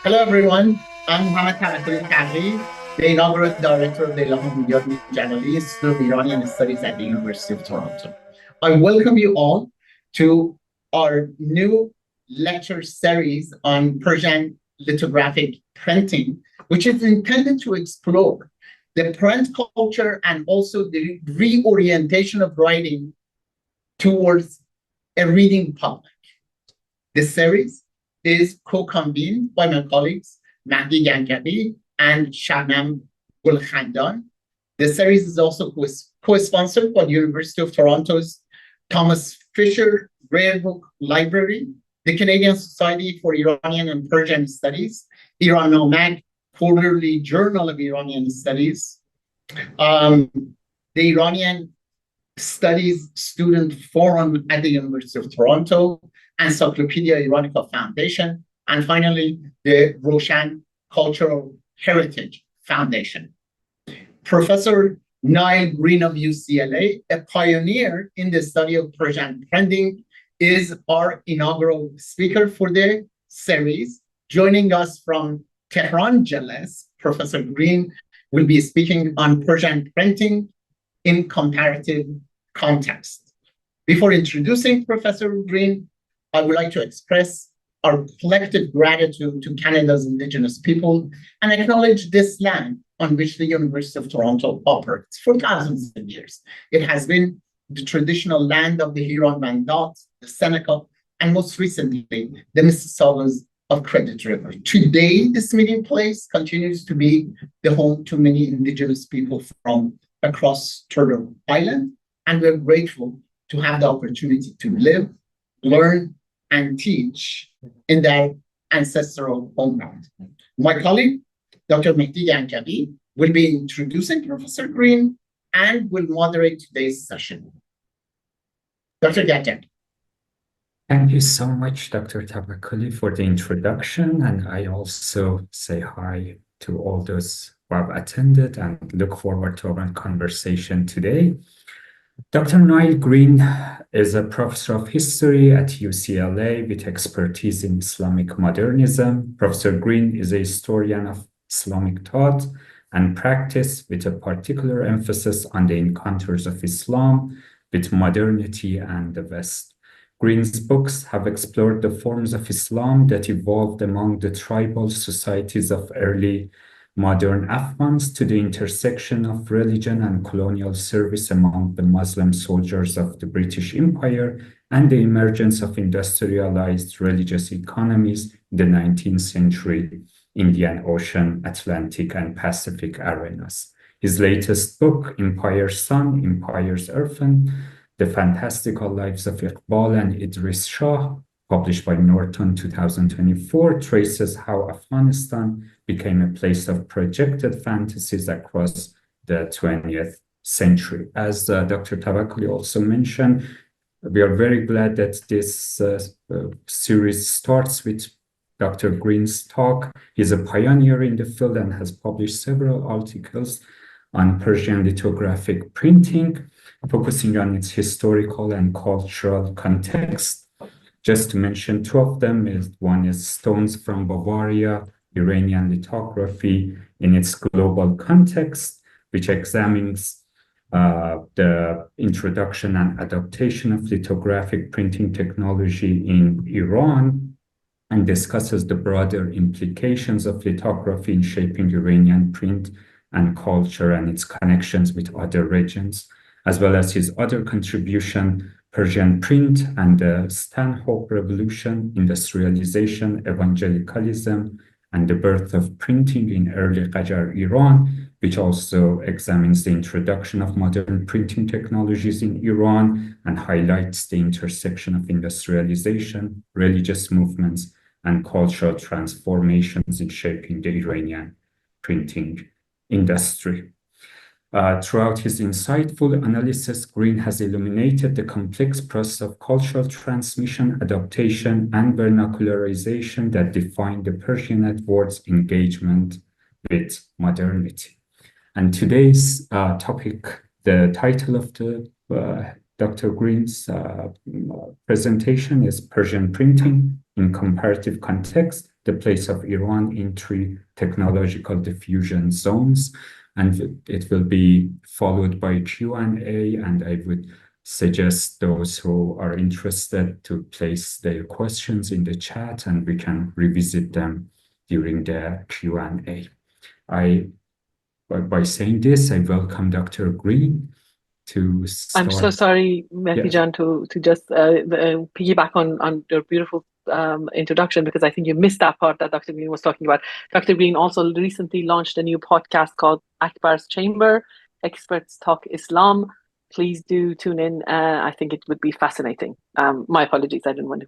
Hello, everyone. I'm Mohammad Tawakoli, the inaugural director of the Elahé Mir-Djalali Institute of Iranian Studies at the University of Toronto. I welcome you all to our new lecture series on Persian lithographic printing, which is intended to explore the print culture and also the reorientation of writing towards a reading public. This series is co-convened by my colleagues Mahdi Gangabi and Shabnam Gulkhandan. The series is also co-sponsored by the University of Toronto's Thomas Fisher Rare Book Library, the Canadian Society for Iranian and Persian Studies, Iranomag Quarterly Journal of Iranian Studies, the Iranian Studies Student Forum at the University of Toronto, Encyclopedia Iranica Foundation, and finally, the Roshan Cultural Heritage Foundation. Professor Nile Green of UCLA, a pioneer in the study of Persian printing, is our inaugural speaker for the series. Joining us from Tehran, Jealous, Professor Green will be speaking on Persian printing in comparative context. Before introducing Professor Green, I would like to express our collective gratitude to Canada's Indigenous people and acknowledge this land on which the University of Toronto operates for thousands of years. It has been the traditional land of the Huron-Wendat, the Seneca, and most recently, the Mississaugas of Credit River. Today, this meeting place continues to be the home to many Indigenous people from across Turtle Island, and we're grateful to have the opportunity to live, learn, and teach in their ancestral homeland. My colleague, Dr. Mahdi Gangabi, will be introducing Professor Green and will moderate today's session. Dr. Gangabi. Thank you so much, Dr. Tawakoli, for the introduction. And I also say hi to all those who have attended and look forward to our conversation today. Dr. Nile Green is a professor of history at UCLA with expertise in Islamic modernism. Professor Green is a historian of Islamic thought and practice with a particular emphasis on the encounters of Islam with modernity and the West. Green's books have explored the forms of Islam that evolved among the tribal societies of early modern Afghans to the intersection of religion and colonial service among the Muslim soldiers of the British Empire and the emergence of industrialized religious economies in the 19th century Indian Ocean, Atlantic, and Pacific arenas. His latest book, Empire's Son, Empire's Orphan, The Fantastical Lives of Iqbal and Idris Shah, published by Norton 2024, traces how Afghanistan became a place of projected fantasies across the 20th century. As Dr. Tawakoli also mentioned, we are very glad that this series starts with Dr. Green's talk. He's a pioneer in the field and has published several articles on Persian lithographic printing, focusing on its historical and cultural context. Just to mention two of them, one is Stones from Bavaria, Iranian lithography in its global context, which examines the introduction and adaptation of lithographic printing technology in Iran and discusses the broader implications of lithography in shaping Iranian print and culture and its connections with other regions, as well as his other contribution, Persian print and the Stanhope Revolution, industrialization, evangelicalism, and the birth of printing in early Qajar Iran, which also examines the introduction of modern printing technologies in Iran and highlights the intersection of industrialization, religious movements, and cultural transformations in shaping the Iranian printing industry. Throughout his insightful analysis, Green has illuminated the complex process of cultural transmission, adaptation, and vernacularization that define the Persian Edwards engagement with modernity. And today's topic, the title of Dr. Green's presentation is Persian Printing in Comparative Context, the place of Iran in 3 technological diffusion zones. And it will be followed by Q&A, and I would suggest those who are interested to place their questions in the chat, and we can revisit them during the Q&A. By saying this, I welcome Dr. Green to start. I'm so sorry, Mehdi-Jan, to just piggyback on your beautiful introduction, because I think you missed that part that Dr. Green was talking about. Dr. Green also recently launched a new podcast called Akbar's Chamber, Experts Talk Islam. Please do tune in. I think it would be fascinating. My apologies, I didn't want to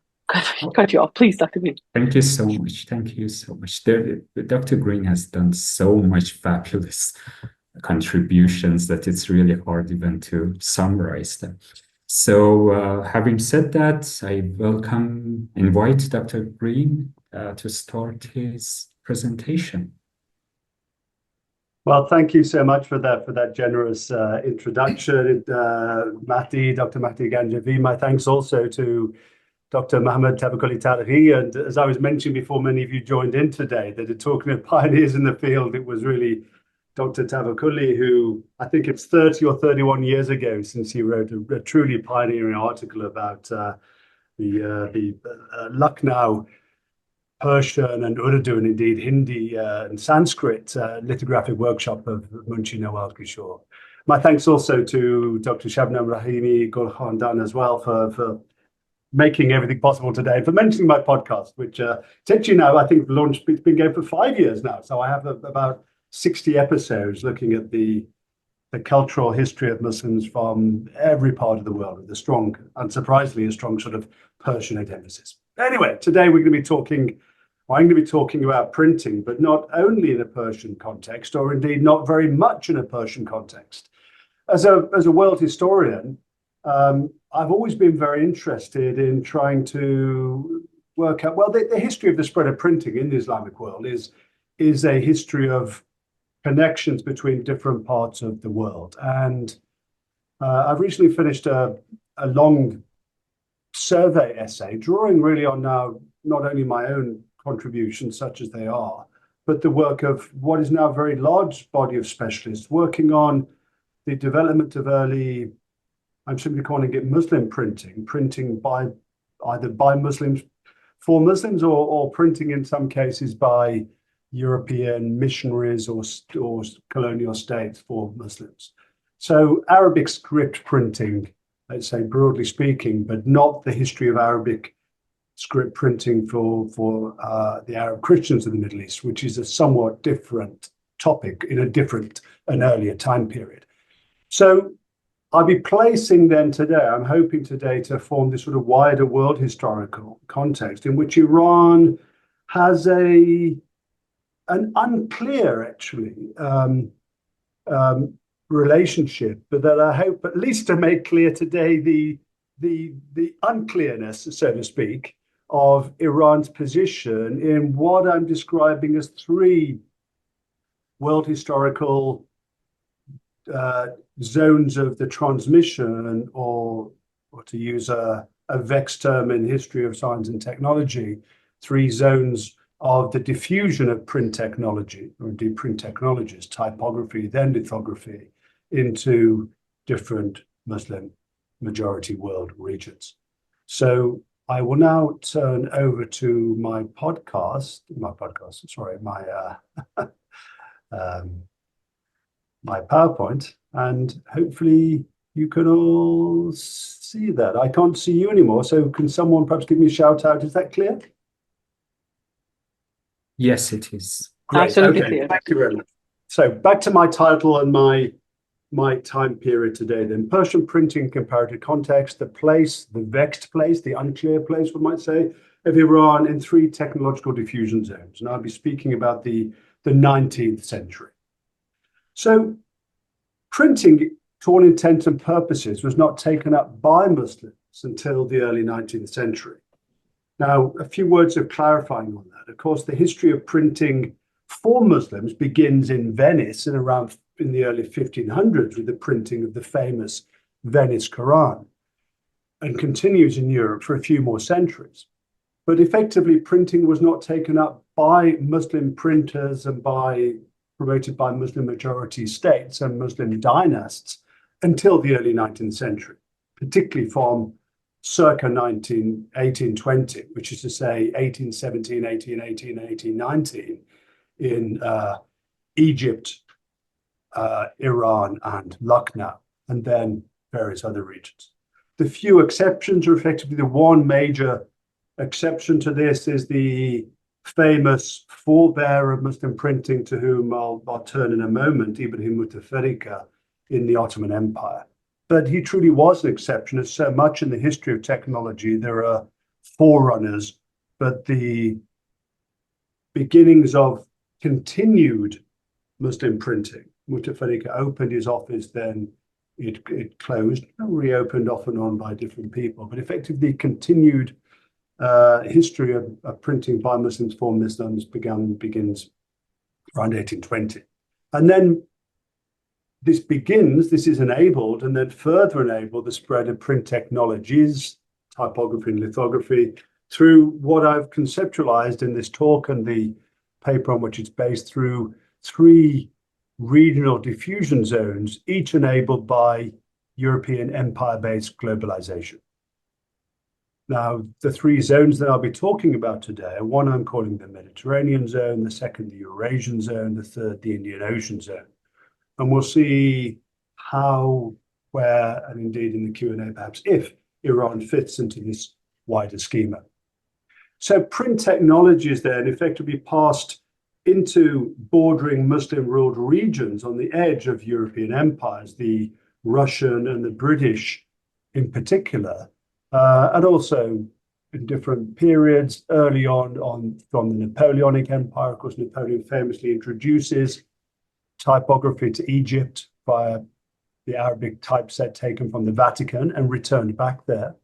cut you off. Please, Dr. Green. Thank you so much. Thank you so much. Dr. Green has done so much fabulous contributions that it's really hard even to summarize them. So having said that, I invite Dr. Green to start his presentation. Well, thank you so much for that generous introduction, Mahdi, Dr. Mahdi Ganjavi. My thanks also to Dr. Mohammed Tabakuli Tarihi. And as I was mentioning before, many of you joined in today, that are talking of pioneers in the field. It was really Dr. Tabakuli, who I think it's 30 or 31 years ago since he wrote a truly pioneering article about the Lucknow Persian and Urdu, and indeed Hindi and Sanskrit lithographic workshop of Munshi Nawaz Kishore. My thanks also to Dr. Shabnam Rahimi Gulkhandan as well for making everything possible today, for mentioning my podcast, which actually now I think launched, it's been going for 5 years now. So I have about 60 episodes looking at the cultural history of Muslims from every part of the world, with a strong, unsurprisingly, a strong sort of Persianate emphasis. Anyway, today I'm going to be talking about printing, but not only in a Persian context, or indeed not very much in a Persian context. As a world historian, I've always been very interested in trying to work out, well, the history of the spread of printing in the Islamic world is a history of connections between different parts of the world. And I've recently finished a long survey essay, drawing really on now not only my own contributions, such as they are, but the work of what is now a very large body of specialists working on the development of early, I'm simply calling it Muslim printing by either by Muslims for Muslims, or printing in some cases by European missionaries or colonial states for Muslims. So Arabic script printing, let's say broadly speaking, but not the history of Arabic script printing for the Arab Christians of the Middle East, which is a somewhat different topic in an earlier time period. So I'll be placing then today, I'm hoping today to form this sort of wider world historical context in which Iran has an unclear, actually, relationship, but that I hope at least to make clear today the unclearness, so to speak, of Iran's position in what I'm describing as 3 world historical zones of the transmission, or to use a vexed term in history of science and technology, 3 zones of the diffusion of print technology, or indeed print technologies, typography, then lithography, into different Muslim majority world regions. So I will now turn over to my PowerPoint, and hopefully you can all see that. I can't see you anymore, so can someone perhaps give me a shout out? Is that clear? Yes, it is. Great. Absolutely okay. clear. Thank you very much. So back to my title and my time period today then. Persian printing comparative context, the place, the vexed place, the unclear place, we might say, of Iran in 3 technological diffusion zones. And I'll be speaking about the 19th century. So printing, to all intents and purposes, was not taken up by Muslims until the early 19th century. Now, a few words of clarifying on that. Of course, the history of printing for Muslims begins in Venice in the early 1500s with the printing of the famous Venice Quran, and continues in Europe for a few more centuries. But effectively, printing was not taken up by Muslim printers and promoted by Muslim majority states and Muslim dynasts until the early 19th century, particularly from circa 1820, which is to say 1817, 1818, 1819 in Egypt, Iran, and Lucknow, and then various other regions. The few exceptions are effectively the one major exception to this is the famous forebear of Muslim printing, to whom I'll turn in a moment, Ibrahim Mutafarrika in the Ottoman Empire. But he truly was an exception. As so much in the history of technology, there are forerunners, but the beginnings of continued Muslim printing. Mutafarrika opened his office, then it closed, reopened off and on by different people, but effectively continued history of printing by Muslims for Muslims begins around 1820. And then this is enabled and then further enabled the spread of print technologies, typography and lithography, through what I've conceptualized in this talk and the paper on which it's based, through 3 regional diffusion zones, each enabled by European empire-based globalization. Now, the 3 zones that I'll be talking about today, one I'm calling the Mediterranean zone, the second the Eurasian zone, the third the Indian Ocean zone. And we'll see how, where, and indeed in the Q&A perhaps if Iran fits into this wider schema. So print technologies then effectively passed into bordering Muslim-ruled regions on the edge of European empires, the Russian and the British in particular, and also in different periods early on from the Napoleonic Empire. Of course, Napoleon famously introduces typography to Egypt via the Arabic typeset taken from the Vatican and returned back there.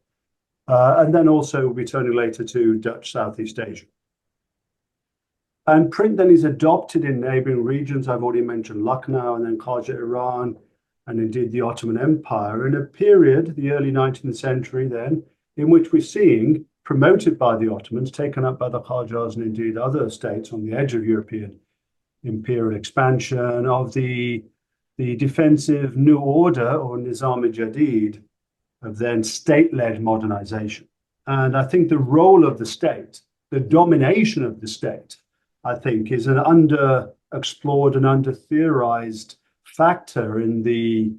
And then also returning later to Dutch Southeast Asia. And print then is adopted in neighboring regions. I've already mentioned Lucknow and then Qajar, Iran, and indeed the Ottoman Empire, in a period, the early 19th century then, in which we're seeing, promoted by the Ottomans, taken up by the Qajars and indeed other states on the edge of European imperial expansion, of the defensive new order or Nizam-e-Jadid of then state-led modernization. And I think the role of the state, the domination of the state, I think is an underexplored and under-theorized factor in the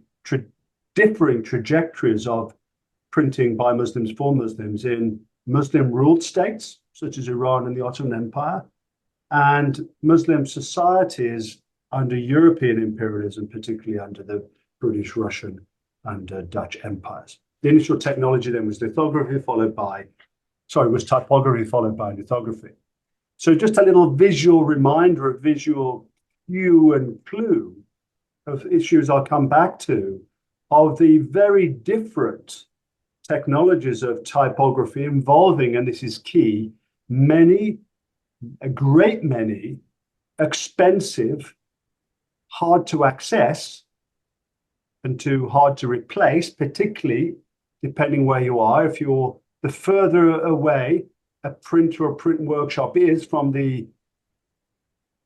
differing trajectories of printing by Muslims for Muslims in Muslim-ruled states, such as Iran and the Ottoman Empire, and Muslim societies under European imperialism, particularly under the British, Russian, and Dutch empires. The initial technology then was typography followed by lithography. So just a little visual reminder, a visual cue and clue of issues I'll come back to, of the very different technologies of typography involving, and this is key, a great many expensive, hard to access and too hard to replace, particularly depending where you are. If you're the further away a print or a print workshop is from the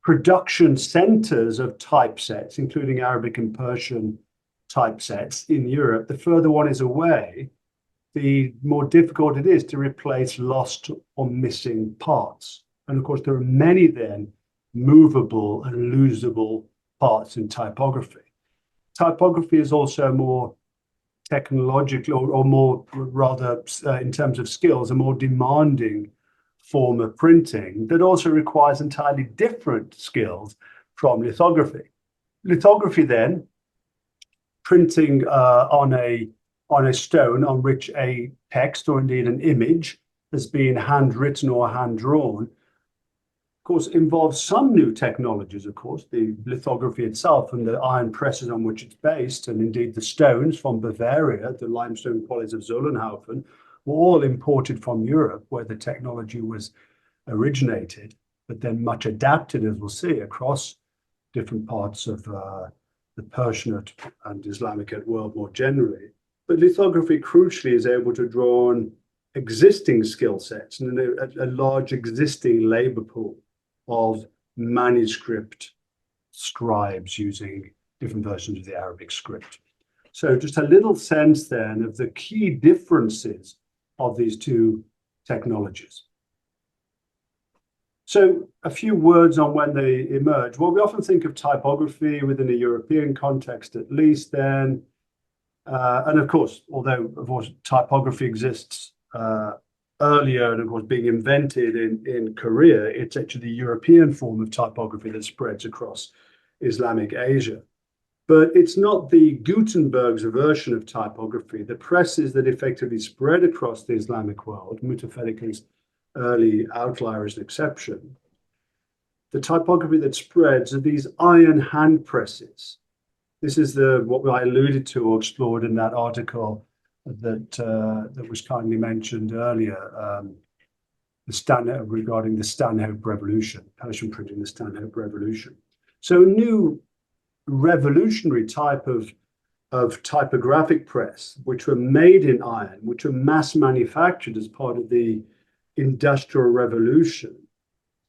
production centers of typesets, including Arabic and Persian typesets in Europe, the further one is away, the more difficult it is to replace lost or missing parts. And of course, there are many then movable and losable parts in typography. Typography is also more technological, or more rather in terms of skills, a more demanding form of printing that also requires entirely different skills from lithography. Lithography then, printing on a stone on which a text or indeed an image has been handwritten or hand-drawn, of course, involves some new technologies, of course, the lithography itself and the iron presses on which it's based, and indeed the stones from Bavaria, the limestone quarries of Zollenhaufen, were all imported from Europe, where the technology was originated, but then much adapted, as we'll see, across different parts of the Persian and Islamic world more generally. But lithography, crucially, is able to draw on existing skill sets and a large existing labor pool of manuscript scribes using different versions of the Arabic script. So just a little sense then of the key differences of these two technologies. So a few words on when they emerge. Well, we often think of typography within a European context, at least then. And of course, although of course typography exists earlier and of course being invented in Korea, it's actually the European form of typography that spreads across Islamic Asia. But it's not the Gutenberg's version of typography. The presses that effectively spread across the Islamic world, Mutafarrik's early outlier is an exception. The typography that spreads are these iron hand presses. This is what I alluded to or explored in that article that was kindly mentioned earlier, regarding the Stanhope Revolution, Persian printing, the Stanhope Revolution. So a new revolutionary type of typographic press, which were made in iron, which were mass manufactured as part of the Industrial Revolution,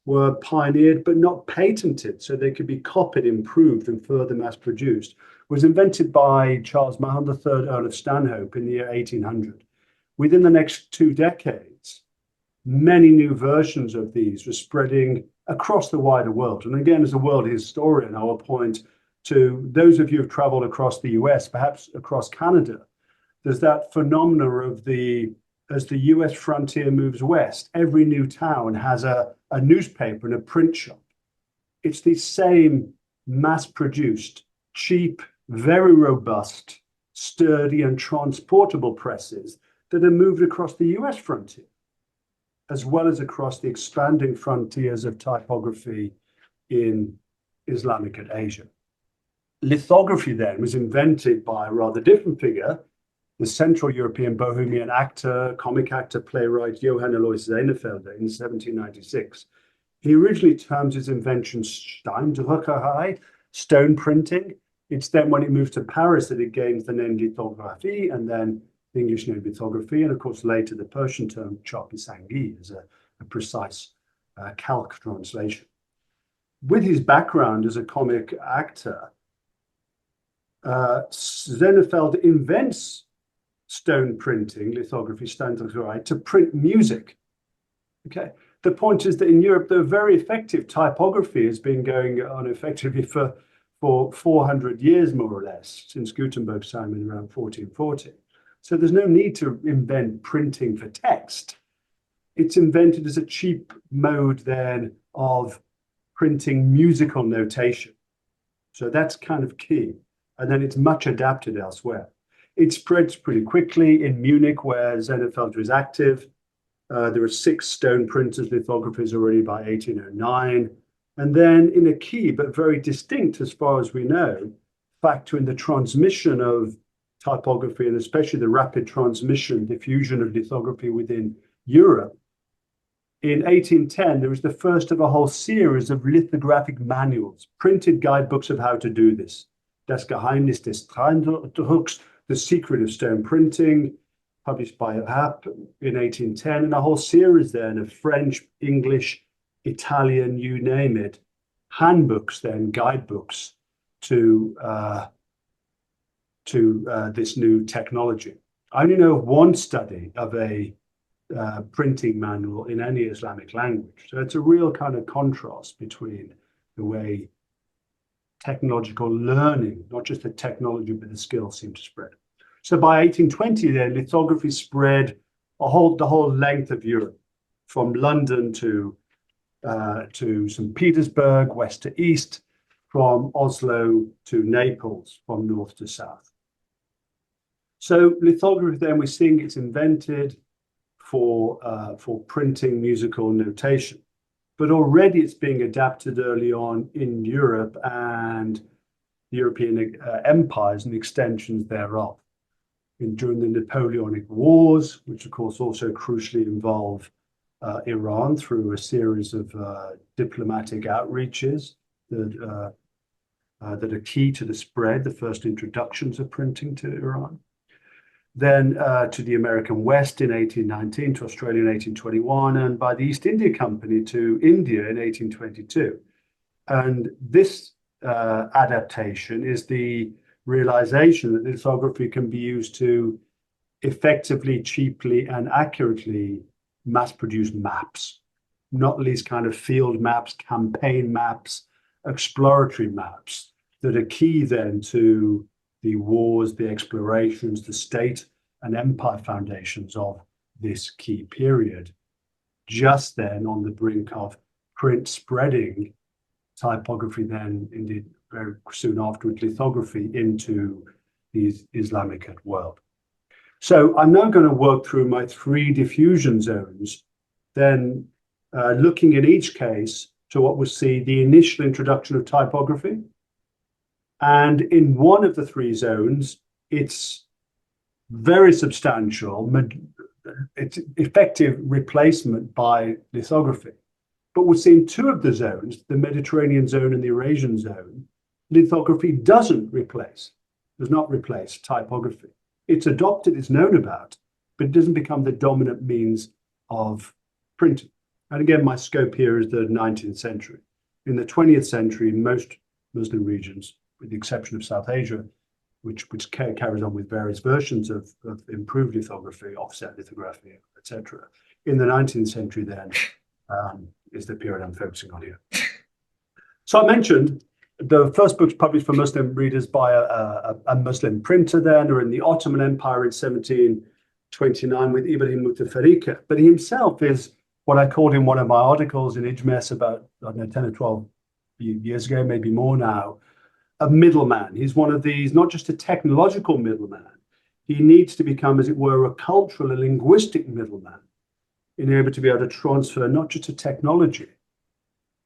were pioneered but not patented, so they could be copied, improved, and further mass produced, was invented by Charles Mahon III, Earl of Stanhope, in the year 1800. Within the next 2 decades, many new versions of these were spreading across the wider world. And again, as a world historian, I will point to those of you who've traveled across the US, perhaps across Canada. There's that phenomena of as the US frontier moves west, every new town has a newspaper and a print shop. It's the same mass-produced, cheap, very robust, sturdy and transportable presses that are moved across the US frontier, as well as across the expanding frontiers of typography in Islamic Asia. Lithography then was invented by a rather different figure, the Central European Bohemian actor, comic actor, playwright Johann Alois Sennefelde in 1796. He originally termed his invention Steindruckerei, stone printing. It's then when it moved to Paris that it gains the name Lithography, and then the English name lithography, and of course later the Persian term Chapisangi as a precise calque translation. With his background as a comic actor, Sennefelde invents stone printing, lithography, Steindruckerei, to print music. Okay. The point is that in Europe, the very effective typography has been going on effectively for 400 years, more or less, since Gutenberg's time in around 1440. So there's no need to invent printing for text. It's invented as a cheap mode then of printing musical notation. So that's kind of key. And then it's much adapted elsewhere. It spreads pretty quickly in Munich, where Sennefelde was active. There were 6 stone printers, lithographers already by 1809. And then in a key, but very distinct as far as we know, factor in the transmission of typography, and especially the rapid transmission, diffusion of lithography within Europe. In 1810, there was the first of a whole series of lithographic manuals, printed guidebooks of how to do this. Das Geheimnis des Steindrucks, The Secret of Stone Printing, published by Happ in 1810, and a whole series then of French, English, Italian, you name it, handbooks then, guidebooks to this new technology. I only know of one study of a printing manual in any Islamic language. So it's a real kind of contrast between the way technological learning, not just the technology, but the skills seem to spread. So by 1820, then lithography spread the whole length of Europe, from London to St. Petersburg, west to east, from Oslo to Naples, from north to south. So lithography, then we're seeing it's invented for printing musical notation. But already it's being adapted early on in Europe and the European empires and extensions thereof. During the Napoleonic Wars, which of course also crucially involve Iran through a series of diplomatic outreaches that are key to the spread, the first introductions of printing to Iran. then to the American West in 1819, to Australia in 1821, and by the East India Company to India in 1822. And this adaptation is the realization that lithography can be used to effectively, cheaply, and accurately mass-produce maps, not least kind of field maps, campaign maps, exploratory maps that are key then to the wars, the explorations, the state and empire foundations of this key period. Just then on the brink of print spreading, typography then indeed very soon afterwards lithography into the Islamic world. So I'm now going to work through my 3 diffusion zones, then looking in each case to what we'll see the initial introduction of typography. And in one of the 3 zones, it's very substantial, it's effective replacement by lithography. But we'll see in 2 of the zones, the Mediterranean zone and the Eurasian zone, lithography does not replace typography. It's adopted, it's known about, but it doesn't become the dominant means of printing. And again, my scope here is the 19th century. In the 20th century, in most Muslim regions, with the exception of South Asia, which carries on with various versions of improved lithography, offset lithography, etc. In the 19th century, then, is the period I'm focusing on here. So I mentioned the first books published for Muslim readers by a Muslim printer then, or in the Ottoman Empire in 1729 with Ibrahim Mutafarrika. But he himself is what I called in one of my articles in IJMES about, I don't know, 10 or 12 years ago, maybe more now, a middleman. He's one of these, not just a technological middleman. He needs to become, as it were, a cultural, a linguistic middleman in order to be able to transfer not just a technology,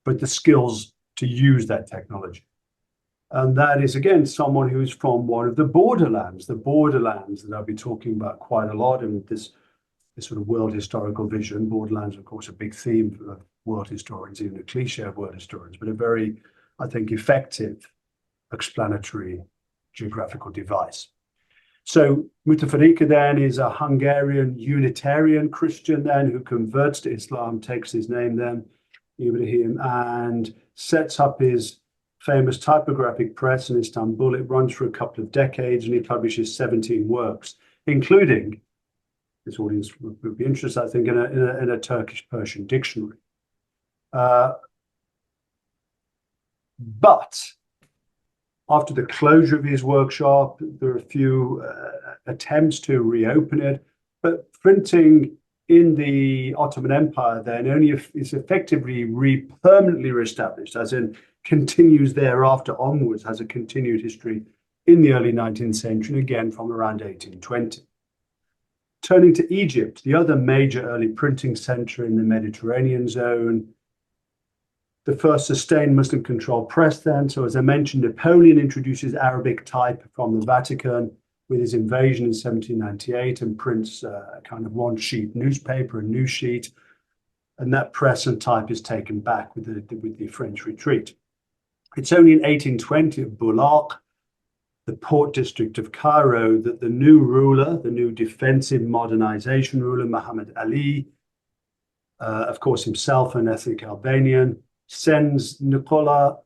but the skills to use that technology. And that is, again, someone who's from one of the borderlands that I'll be talking about quite a lot in this sort of world historical vision. Borderlands, of course, a big theme for world historians, even a cliche of world historians, but a very, I think, effective explanatory geographical device. So Mutafarrika then is a Hungarian Unitarian Christian then who converts to Islam, takes his name then, Ibrahim, and sets up his famous typographic press in Istanbul. It runs for a couple of decades and he publishes 17 works, including, this audience would be interested, I think, in a Turkish-Persian dictionary. But after the closure of his workshop, there are a few attempts to reopen it, but printing in the Ottoman Empire then only is effectively permanently reestablished, as in continues thereafter onwards, has a continued history in the early 19th century, again from around 1820. Turning to Egypt, the other major early printing center in the Mediterranean zone, the first sustained Muslim-controlled press then. So as I mentioned, Napoleon introduces Arabic type from the Vatican with his invasion in 1798 and prints a kind of one-sheet newspaper, a news sheet, and that press and type is taken back with the French retreat. It's only in 1820 at Bulaq, the port district of Cairo, that the new ruler, the new defensive modernization ruler, Muhammad Ali, of course himself an ethnic Albanian, sends Nicola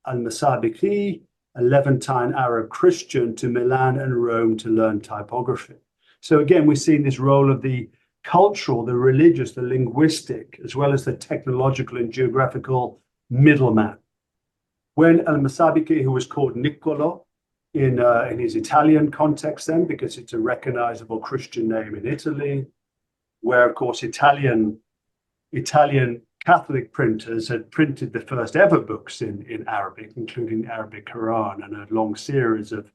al-Masabiki, a Levantine Arab Christian, to Milan and Rome to learn typography. So again, we're seeing this role of the cultural, the religious, the linguistic, as well as the technological and geographical middleman. When al-Masabiki, who was called Niccolo in his Italian context then, because it's a recognizable Christian name in Italy, where of course Italian Catholic printers had printed the first ever books in Arabic, including the Arabic Quran and a long series of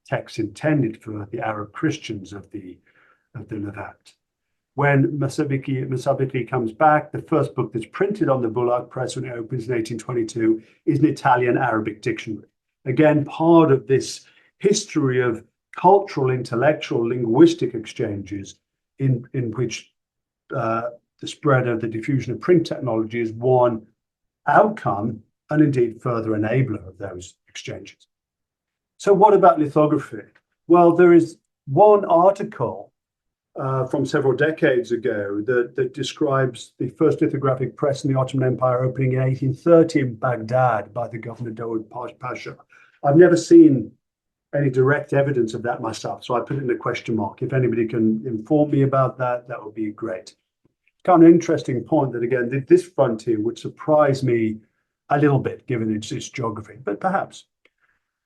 texts intended for the Arab Christians of the Levant. When Masabiki comes back, the first book that's printed on the Bulaq press when it opens in 1822 is an Italian-Arabic dictionary. Again, part of this history of cultural, intellectual, linguistic exchanges in which the spread of the diffusion of print technology is one outcome and indeed further enabler of those exchanges. So what about lithography? Well, there is one article from several decades ago that describes the first lithographic press in the Ottoman Empire opening in 1830 in Baghdad by the Governor Dawood Pasha. I've never seen any direct evidence of that myself, so I put it in a question mark. If anybody can inform me about that, that would be great. Kind of an interesting point that, again, this frontier would surprise me a little bit, given its geography, but perhaps.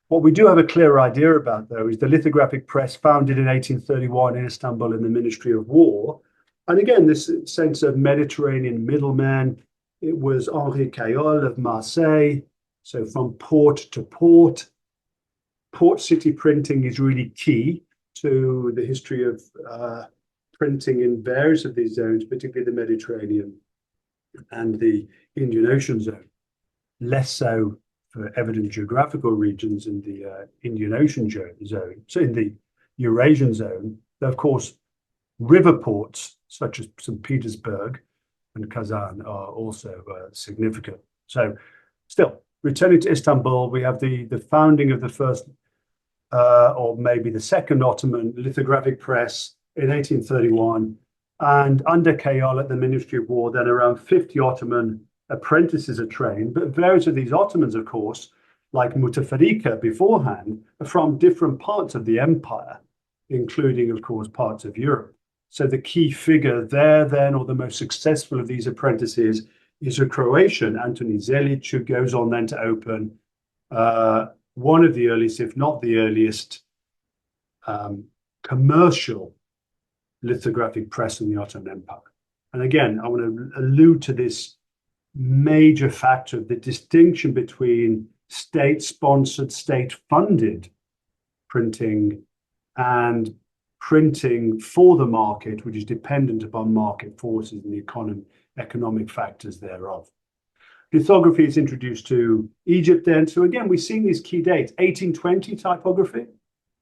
What we do have a clear idea about, though, is the lithographic press founded in 1831 in Istanbul in the Ministry of War. And again, this sense of Mediterranean middleman, it was Henri Cayol of Marseille. So from port to port, port city printing is really key to the history of printing in various of these zones, particularly the Mediterranean and the Indian Ocean zone. Less so for evident geographical regions in the Indian Ocean zone. So in the Eurasian zone, of course, river ports such as St. Petersburg and Kazan are also significant. So still, returning to Istanbul, we have the founding of the first or maybe the second Ottoman lithographic press in 1831. And under Cayol at the Ministry of War, then around 50 Ottoman apprentices are trained, but various of these Ottomans, of course, like Mutafarrika beforehand, are from different parts of the empire, including, of course, parts of Europe. So the key figure there then, or the most successful of these apprentices, is a Croatian, Antoni Zelic, who goes on then to open one of the earliest, if not the earliest, commercial lithographic press in the Ottoman Empire. And again, I want to allude to this major factor, the distinction between state-sponsored, state-funded printing and printing for the market, which is dependent upon market forces and the economic factors thereof. Lithography is introduced to Egypt then. So again, we've seen these key dates: 1820 typography,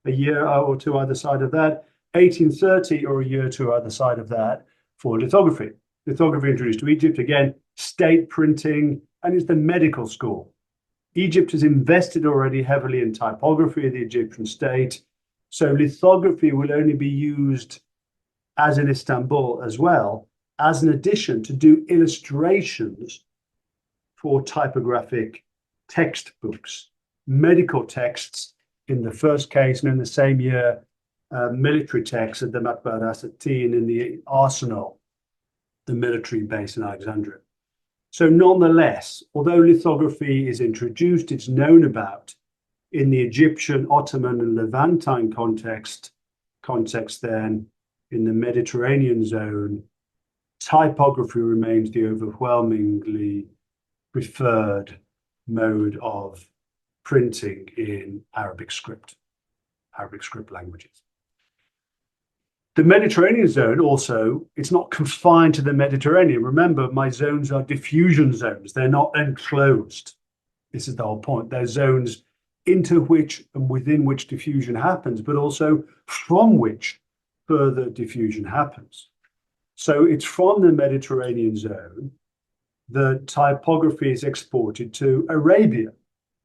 a year or two either side of that, 1830 or a year or two either side of that for lithography. Lithography introduced to Egypt, again, state printing, and it's the medical school. Egypt has invested already heavily in typography of the Egyptian state. So lithography will only be used, as in Istanbul as well, as an addition to do illustrations for typographic textbooks, medical texts in the first case, and in the same year, military texts at the Matba'at Asatin in the arsenal, the military base in Alexandria. So nonetheless, although lithography is introduced, it's known about in the Egyptian, Ottoman, and Levantine context then in the Mediterranean zone, typography remains the overwhelmingly preferred mode of printing in Arabic script languages. The Mediterranean zone also, it's not confined to the Mediterranean. Remember, my zones are diffusion zones. They're not enclosed. This is the whole point. They're zones into which and within which diffusion happens, but also from which further diffusion happens. So it's from the Mediterranean zone that typography is exported to Arabia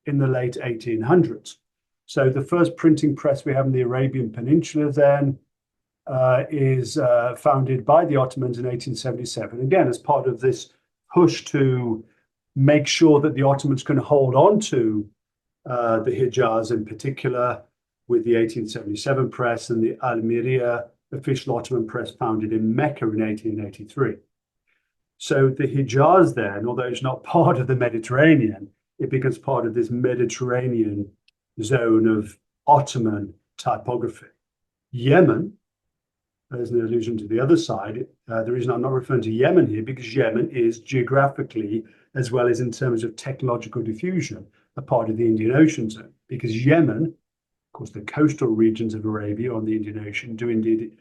in the late 1800s. So the first printing press we have in the Arabian Peninsula then is founded by the Ottomans in 1877, again, as part of this push to make sure that the Ottomans can hold on to the Hijaz in particular, with the 1877 press and the Al-Miriya official Ottoman press founded in Mecca in 1883. So the Hijaz then, although it's not part of the Mediterranean, it becomes part of this Mediterranean zone of Ottoman typography. Yemen, there's an allusion to the other side. The reason I'm not referring to Yemen here, because Yemen is geographically, as well as in terms of technological diffusion, a part of the Indian Ocean zone. Because Yemen, of course, the coastal regions of Arabia on the Indian Ocean do indeed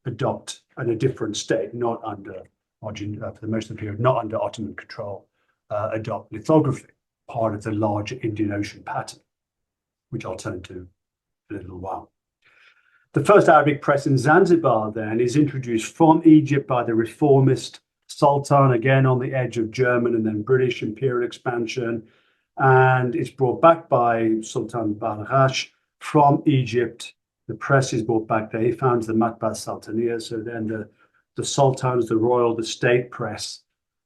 adopt a different state, not under, for the most of the period, not under Ottoman control, adopt lithography, part of the larger Indian Ocean pattern, which I'll turn to in a little while. The first Arabic press in Zanzibar then is introduced from Egypt by the reformist Sultan, again on the edge of German and then British imperial expansion, and it's brought back by Sultan Balkhash from Egypt The press is brought back there. He founds the Matbaa Sultaniya, so then the sultans, the royal, the state press.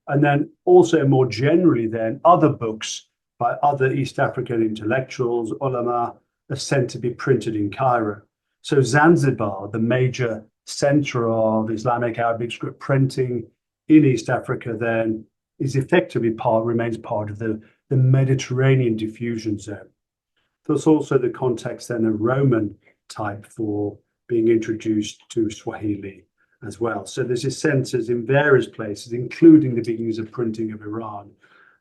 And then also more generally then other books by other East African intellectuals, ulama, are sent to be printed in Cairo. So Zanzibar, the major center of Islamic Arabic script printing in East Africa then, is effectively remains part of the Mediterranean diffusion zone. There's also the context then of Roman type for being introduced to Swahili as well. So there's a sense in various places, including the beginnings of printing of Iran,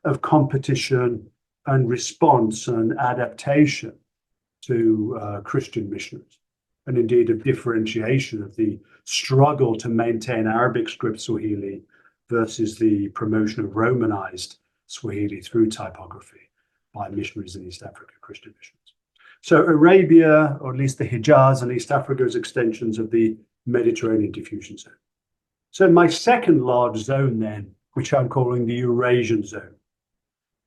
of competition and response and adaptation to Christian missionaries, and indeed of differentiation of the struggle to maintain Arabic script Swahili versus the promotion of Romanized Swahili through typography by missionaries in East Africa, Christian missionaries. So Arabia, or at least the Hijaz and East Africa, is extensions of the Mediterranean diffusion zone. So my second large zone then, which I'm calling the Eurasian zone.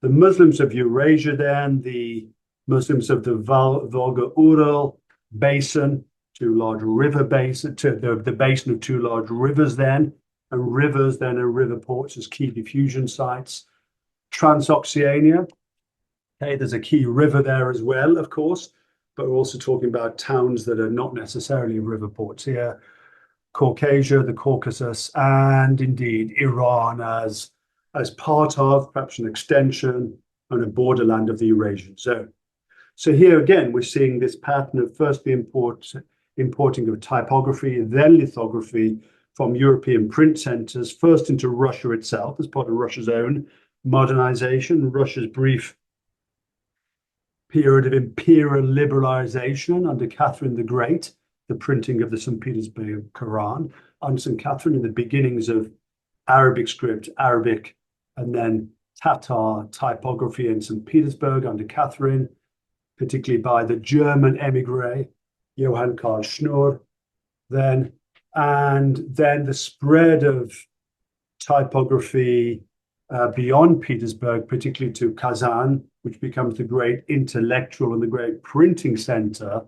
The Muslims of Eurasia then, the Muslims of the Volga-Ural basin, two large river basin, the basin of two large rivers then, and rivers then are river ports as key diffusion sites. Transoxiana, okay, there's a key river there as well, of course, but we're also talking about towns that are not necessarily river ports here. Caucasia, the Caucasus, and indeed Iran as part of, perhaps an extension and a borderland of the Eurasian zone. So here again, we're seeing this pattern of first the importing of typography, then lithography from European print centers, first into Russia itself as part of Russia's own modernization, Russia's brief period of imperial liberalization under Catherine the Great, the printing of the St. Petersburg Quran, under St. Catherine, and the beginnings of Arabic script, Arabic, and then Tatar typography in St. Petersburg under Catherine, particularly by the German emigre, Johann Karl Schnurr, and then the spread of typography beyond Petersburg, particularly to Kazan, which becomes the great intellectual and the great printing center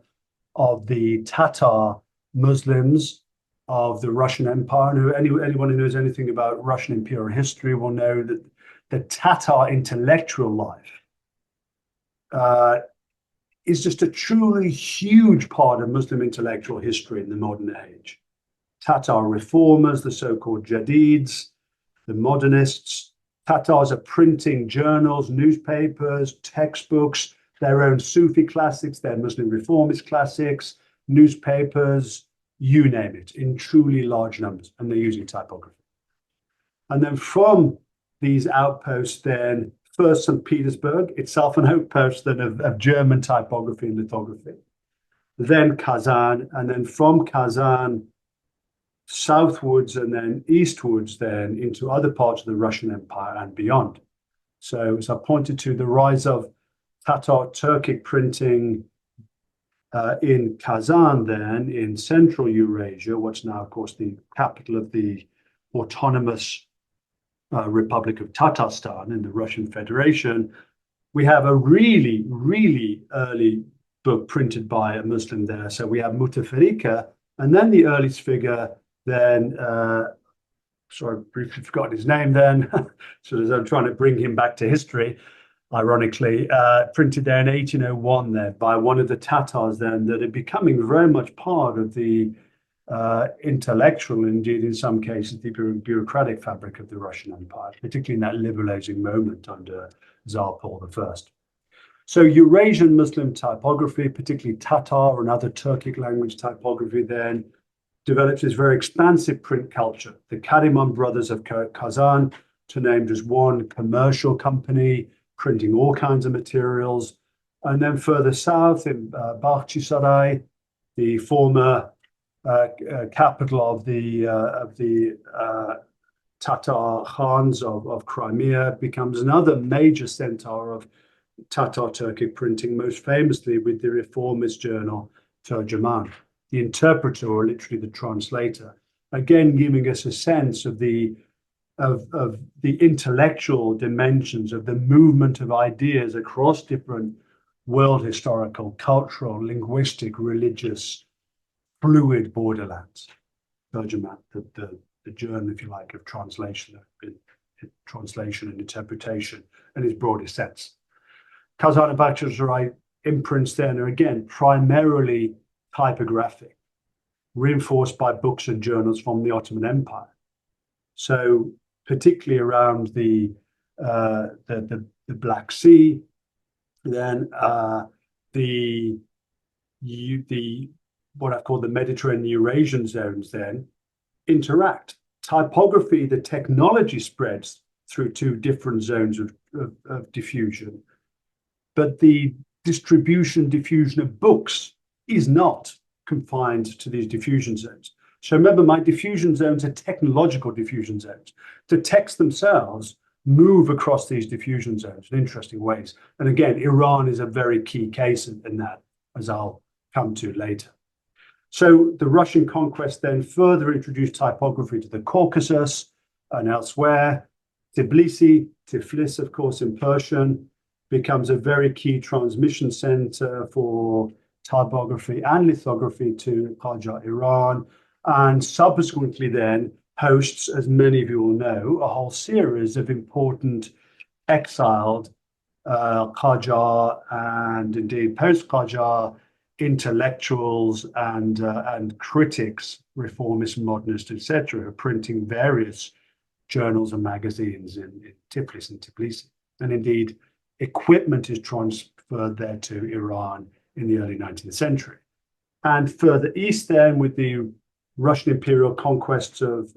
of the Tatar Muslims of the Russian Empire. And anyone who knows anything about Russian imperial history will know that the Tatar intellectual life is just a truly huge part of Muslim intellectual history in the modern age. Tatar reformers, the so-called Jadids, the modernists. Tatars are printing journals, newspapers, textbooks, their own Sufi classics, their Muslim reformist classics, newspapers, you name it, in truly large numbers, and they're using typography. And then from these outposts then, first St. Petersburg, itself an outpost then of German typography and lithography, then Kazan, and then from Kazan southwards and then eastwards then into other parts of the Russian Empire and beyond. So as I pointed to, the rise of Tatar Turkic printing in Kazan then in central Eurasia, what's now of course the capital of the autonomous Republic of Tatarstan in the Russian Federation, we have a really, really early book printed by a Muslim there. So we have Mutafarrika, and then the earliest figure then, sorry, I've briefly forgotten his name then, so as I'm trying to bring him back to history, ironically, printed there in 1801 there by one of the Tatars then that are becoming very much part of the intellectual, indeed in some cases the bureaucratic fabric of the Russian Empire, particularly in that liberalizing moment under Tsar Paul I. So Eurasian Muslim typography, particularly Tatar and other Turkic language typography then, develops this very expansive print culture. The Kariman brothers of Kazan, to name just one commercial company, printing all kinds of materials. And then further south in Bakhchisarai, the former capital of the Tatar Khans of Crimea, becomes another major center of Tatar Turkic printing, most famously with the reformist journal Terjüman, the interpreter, or literally the translator, again giving us a sense of the intellectual dimensions of the movement of ideas across different world historical, cultural, linguistic, religious fluid borderlands. Terjemah, the journal, if you like, of translation, translation and interpretation in its broadest sense. Kazan and Bakhtiari imprints then are again primarily typographic, reinforced by books and journals from the Ottoman Empire. So particularly around the Black Sea, then the what I've called the Mediterranean Eurasian zones then interact. Typography, the technology spreads through two different zones of diffusion, but the diffusion of books is not confined to these diffusion zones. So remember, my diffusion zones are technological diffusion zones. The texts themselves move across these diffusion zones in interesting ways. And again, Iran is a very key case in that, as I'll come to later. So the Russian conquest then further introduced typography to the Caucasus and elsewhere. Tbilisi, Tiflis, of course, in Persian, becomes a very key transmission center for typography and lithography to Qajar, Iran, and subsequently then hosts, as many of you will know, a whole series of important exiled Qajar and indeed post-Qajar intellectuals and critics, reformists, modernists, etc., printing various journals and magazines in Tiflis and Tbilisi. And indeed, equipment is transferred there to Iran in the early 19th century. And further east then, with the Russian imperial conquests of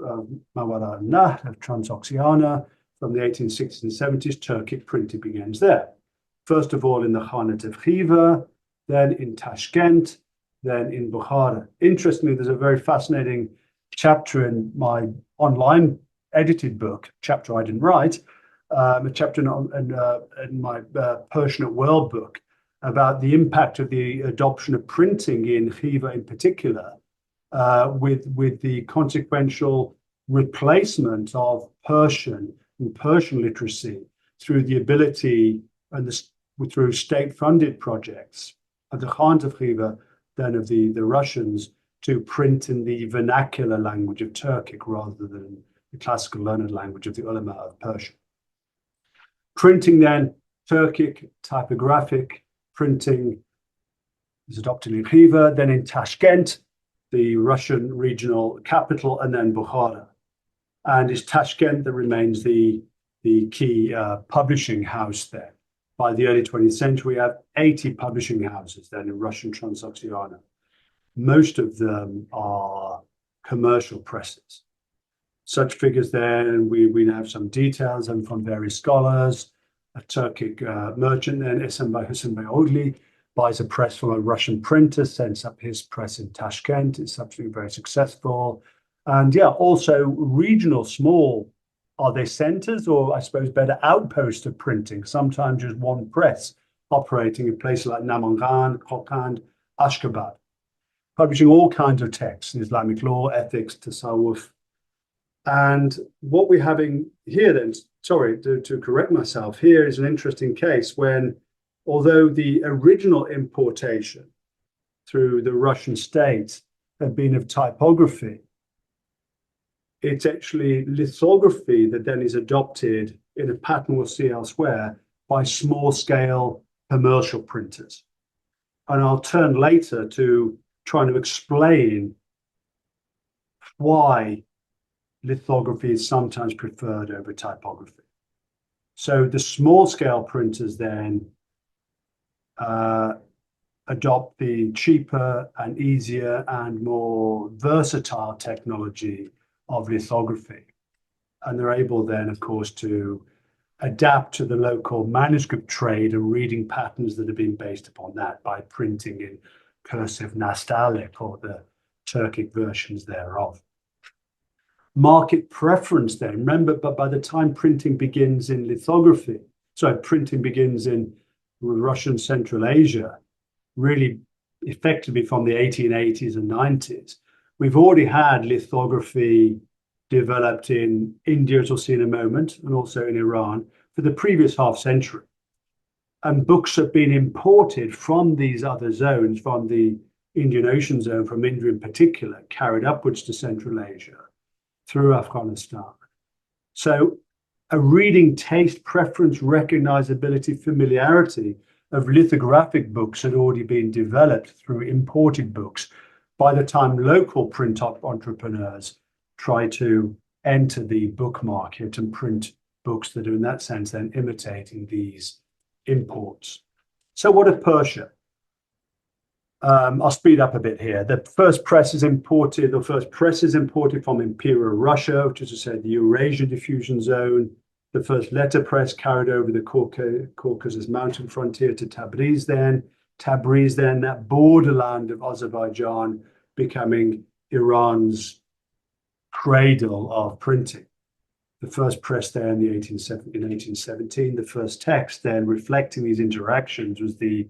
Mawara and Nahr, of Transoxiana, from the 1860s and 70s, Turkic printing begins there. First of all in the Khanate of Khiva, then in Tashkent, then in Bukhara. Interestingly, there's a very fascinating chapter in my online edited book, chapter I didn't write, a chapter in my Persian and World book about the impact of the adoption of printing in Khiva in particular, with the consequential replacement of Persian and Persian literacy through the ability and through state-funded projects of the Khans of Khiva, then of the Russians, to print in the vernacular language of Turkic rather than the classical learned language of the ulama of Persian. Printing then, Turkic, typographic printing is adopted in Khiva, then in Tashkent, the Russian regional capital, and then Bukhara. And it's Tashkent that remains the key publishing house there. By the early 20th century, we have 80 publishing houses then in Russian Transoxiana. Most of them are commercial presses. Such figures then, we have some details and from various scholars. A Turkic merchant then, Esenbay Ogli, buys a press from a Russian printer, sends up his press in Tashkent. It's subsequently very successful. And yeah, also regional, small, are they centers or I suppose better outposts of printing? Sometimes just one press operating in places like Namangan, Kokand, Ashgabat, publishing all kinds of texts, Islamic law, ethics, tasawwuf. And what we're having here then, sorry, to correct myself, here is an interesting case when, although the original importation through the Russian state had been of typography, it's actually lithography that then is adopted in a pattern we'll see elsewhere by small-scale commercial printers. And I'll turn later to trying to explain why lithography is sometimes preferred over typography. So the small-scale printers then adopt the cheaper and easier and more versatile technology of lithography. And they're able then, of course, to adapt to the local manuscript trade and reading patterns that have been based upon that by printing in cursive Nastaliq or the Turkic versions thereof. Market preference then, remember, but by the time printing begins in lithography, printing begins in Russian Central Asia, really effectively from the 1880s and 90s, we've already had lithography developed in India, as we'll see in a moment, and also in Iran for the previous half century. And books have been imported from these other zones, from the Indian Ocean zone from India in particular, carried upwards to Central Asia, through Afghanistan. So a reading taste, preference, recognizability, familiarity of lithographic books had already been developed through imported books by the time local print entrepreneurs try to enter the book market and print books that are in that sense then imitating these imports. So what of Persia? I'll speed up a bit here. The first press is imported from Imperial Russia, which is, as I said, the Eurasia diffusion zone. The first letterpress carried over the Caucasus mountain frontier to Tabriz then, that borderland of Azerbaijan, becoming Iran's cradle of printing. The first press there in 1817, the first text then reflecting these interactions was the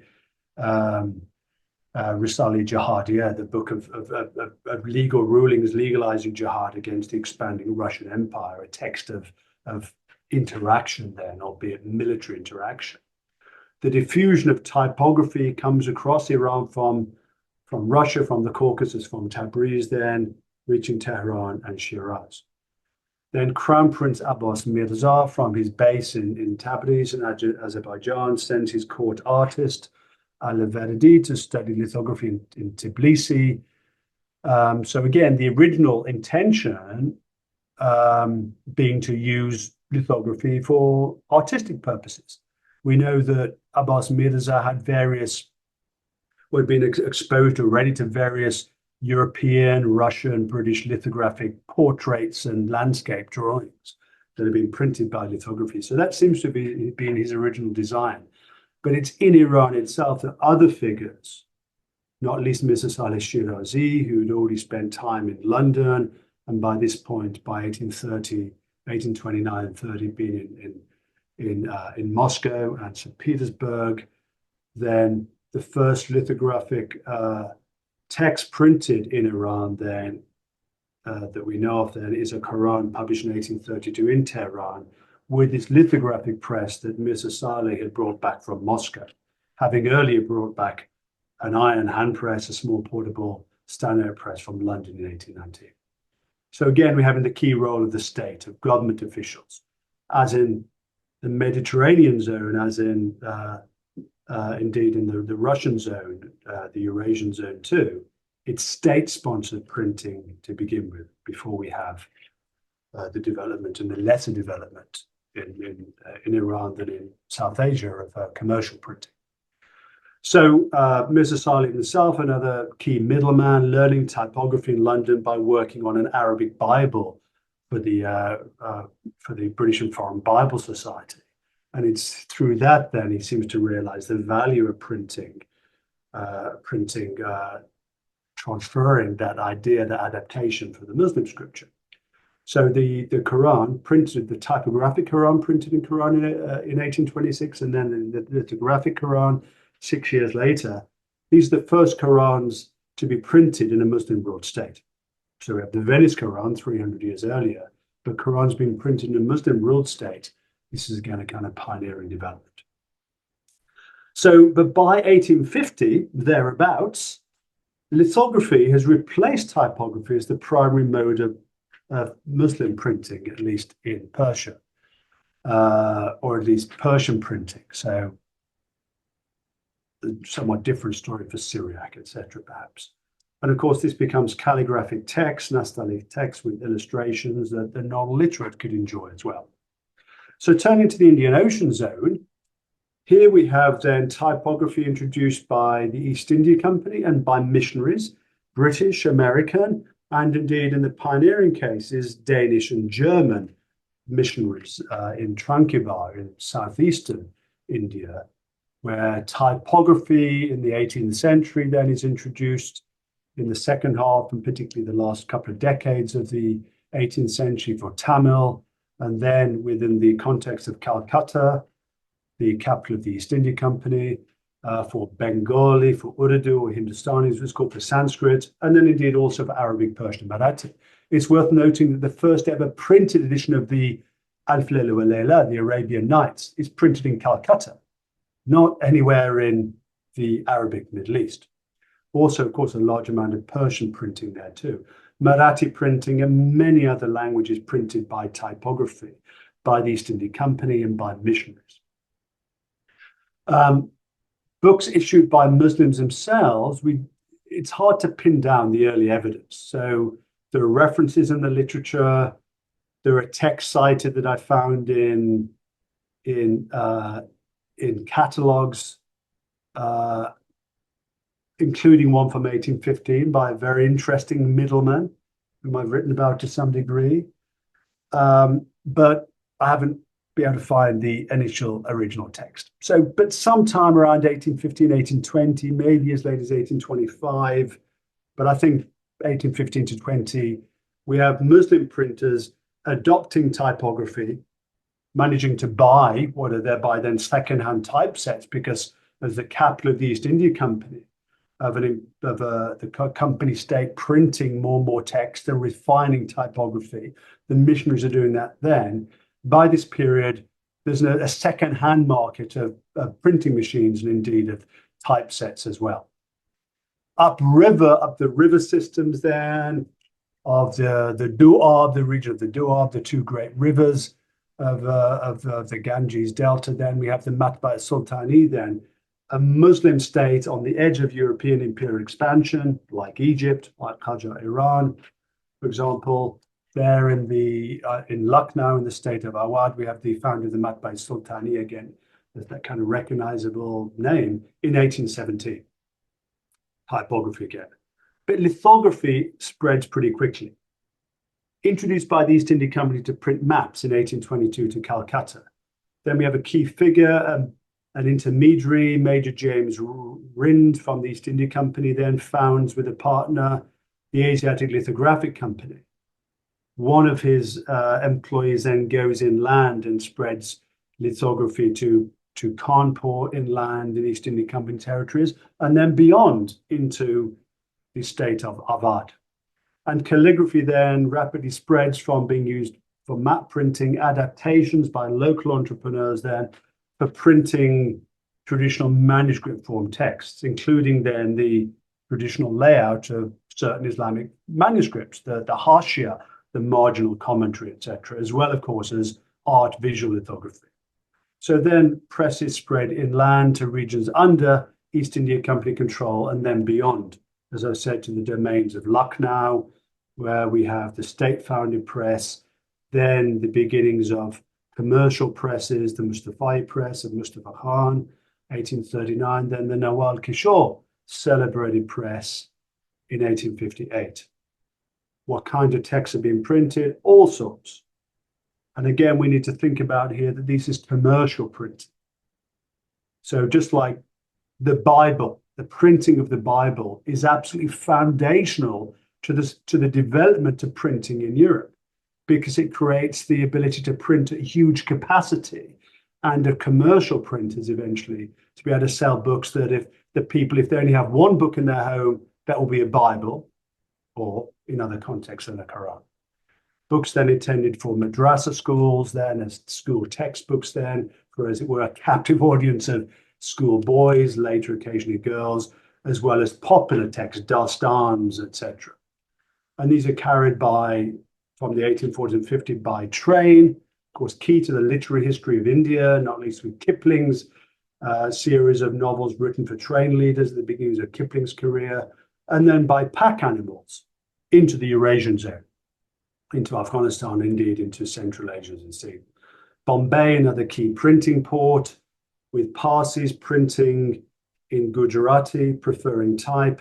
Risale Jihadiyya, the book of legal rulings legalizing jihad against the expanding Russian Empire, a text of interaction then, albeit military interaction. The diffusion of typography comes across Iran from Russia, from the Caucasus, from Tabriz then, reaching Tehran and Shiraz. Then Crown Prince Abbas Mirza, from his base in Tabriz in Azerbaijan, sends his court artist Al-Verdi to study lithography in Tbilisi. So again, the original intention being to use lithography for artistic purposes. We know that Abbas Mirza had been exposed already to various European, Russian, British lithographic portraits and landscape drawings that have been printed by lithography. So that seems to be being his original design. But it's in Iran itself that other figures, not least Mirza Saleh Shirazi, who had already spent time in London, and by this point, by 1829 and 30, been in Moscow and St. Petersburg. Then the first lithographic text printed in Iran then, that we know of then, is a Quran published in 1832 in Tehran, with this lithographic press that Mirza Saleh had brought back from Moscow, having earlier brought back an iron hand press, a small portable stanno press from London in 1819. So again, we're having the key role of the state, of government officials, as in the Mediterranean zone, as in indeed in the Russian zone, the Eurasian zone too. It's state-sponsored printing to begin with, before we have the development and the lesser development in Iran than in South Asia of commercial printing. So Mirza Saleh himself, another key middleman, learning typography in London by working on an Arabic Bible for the British and Foreign Bible Society. And it's through that then he seems to realize the value of printing, transferring that idea, that adaptation for the Muslim scripture. So the Quran printed, the typographic Quran printed in 1826, and then the lithographic Quran 6 years later. These are the first Qurans to be printed in a Muslim world state. So we have the Venice Quran 300 years earlier, but Quran's being printed in a Muslim world state. This is again a kind of pioneering development. So, but by 1850, thereabouts, lithography has replaced typography as the primary mode of Muslim printing, at least in Persia, or at least Persian printing. So, a somewhat different story for Syriac, etc., perhaps. And of course, this becomes calligraphic text, Nastaliq text with illustrations that the non-literate could enjoy as well. So turning to the Indian Ocean zone, here we have then typography introduced by the East India Company and by missionaries, British, American, and indeed in the pioneering cases, Danish and German missionaries in Tranquebar in southeastern India, where typography in the 18th century then is introduced in the second half, and particularly the last couple of decades of the 18th century for Tamil, and then within the context of Calcutta, the capital of the East India Company, for Bengali, for Urdu or Hindustani, as it's called, for Sanskrit, and then indeed also for Arabic, Persian, and Marathi. It's worth noting that the first ever printed edition of the Alf Layla wa Layla, the Arabian Nights, is printed in Calcutta, not anywhere in the Arabic Middle East. Also, of course, a large amount of Persian printing there too. Marathi printing and many other languages printed by typography, by the East India Company and by missionaries. Books issued by Muslims themselves, it's hard to pin down the early evidence. So there are references in the literature. There are texts cited that I found in catalogues, including one from 1815 by a very interesting middleman, whom I've written about to some degree. But I haven't been able to find the initial original text. So, but sometime around 1815, 1820, maybe as late as 1825, but I think 1815 to 20, we have Muslim printers adopting typography, managing to buy what are thereby then second-hand typesets, because as the capital of the East India Company, the company state printing more and more text and refining typography, the missionaries are doing that then. By this period, there's a second-hand market of printing machines and indeed of typesets as well. Up the river systems then of the Doab, the region of the Doab, the two great rivers of the Ganges Delta, then we have the Matba Sultani then, a Muslim state on the edge of European imperial expansion, like Egypt, like Qajar, Iran, for example. There in Lucknow, in the state of Awadh, we have the founder of the Matba Sultani again, with that kind of recognizable name, in 1817. Typography again. But lithography spreads pretty quickly. Introduced by the East India Company to print maps in 1822 to Calcutta. Then we have a key figure, an intermediary, Major James Rind from the East India Company, then founds with a partner the Asiatic Lithographic Company. One of his employees then goes inland and spreads lithography to Kanpur inland in East India Company territories, and then beyond into the state of Awadh. And calligraphy then rapidly spreads from being used for map printing, adaptations by local entrepreneurs then for printing traditional manuscript form texts, including then the traditional layout of certain Islamic manuscripts, the hashia, the marginal commentary, etc., as well, of course, as art visual lithography. So then presses spread inland to regions under East India Company control and then beyond, as I said, to the domains of Lucknow, where we have the state-founded press, then the beginnings of commercial presses, the Mustafai press of Mustafa Khan, 1839, then the Nawal Kishore celebrated press in 1858. What kind of texts are being printed? All sorts. And again, we need to think about here that this is commercial print. So just like the Bible, the printing of the Bible is absolutely foundational to the development of printing in Europe, because it creates the ability to print at huge capacity and of commercial printers eventually to be able to sell books that if they only have one book in their home, that will be a Bible, or in other contexts, the Quran. Books then intended for madrasa schools, then as school textbooks, then for, as it were, a captive audience of school boys, later occasionally girls, as well as popular texts, dastans, etc. And these are carried from the 1840s and 50s by train, of course, key to the literary history of India, not least with Kipling's series of novels written for train leaders at the beginnings of Kipling's career, and then by pack animals into the Eurasian zone, into Afghanistan, indeed, into Central Asia, as you see. Bombay, another key printing port, with Parsis printing in Gujarati, preferring type,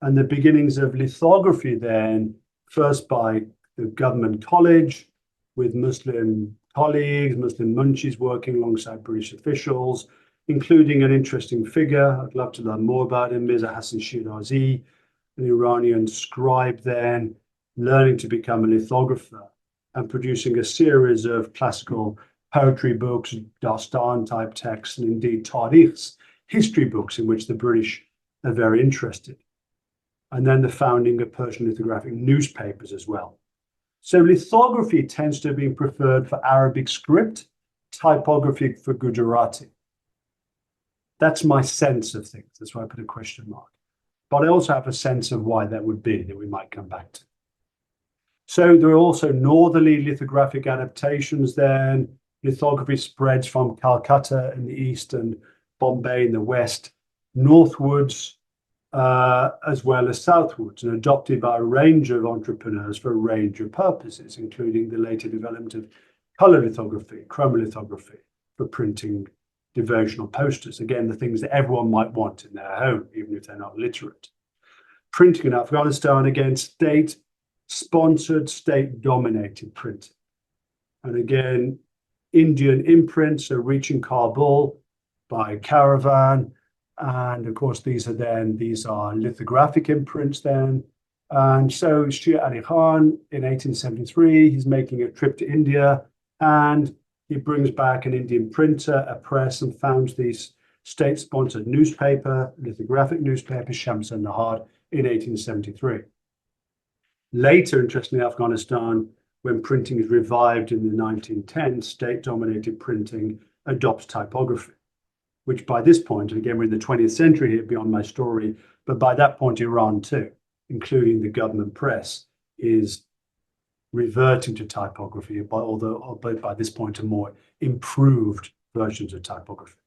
and the beginnings of lithography then, first by the government college, with Muslim colleagues, Muslim munchis working alongside British officials, including an interesting figure, I'd love to learn more about him, Mirza Hassan Shirazi, an Iranian scribe then, learning to become a lithographer and producing a series of classical poetry books, dastan type texts, and indeed tarikhs, history books in which the British are very interested. And then the founding of Persian lithographic newspapers as well. So lithography tends to have been preferred for Arabic script, typography for Gujarati. That's my sense of things. That's why I put a question mark. but I also have a sense of why that would be, that we might come back to. So there are also northerly lithographic adaptations then. Lithography spreads from Calcutta in the east and Bombay in the west, northwards, as well as southwards, and adopted by a range of entrepreneurs for a range of purposes, including the later development of color lithography, chromolithography, for printing devotional posters. Again, the things that everyone might want in their home, even if they're not literate. Printing in Afghanistan, again, state-sponsored, state-dominated printing. And again, Indian imprints are reaching Kabul by caravan. And of course, these are lithographic imprints then. And so Shir Ali Khan in 1873, he's making a trip to India, and he brings back an Indian printer, a press, and founds these state-sponsored newspaper, lithographic newspaper, Shams al-Nahar, in 1873. Later, interestingly, Afghanistan, when printing is revived in the 1910s, state-dominated printing adopts typography, which by this point, and again, we're in the 20th century here beyond my story, but by that point, Iran too, including the government press, is reverting to typography, although by this point to more improved versions of typography.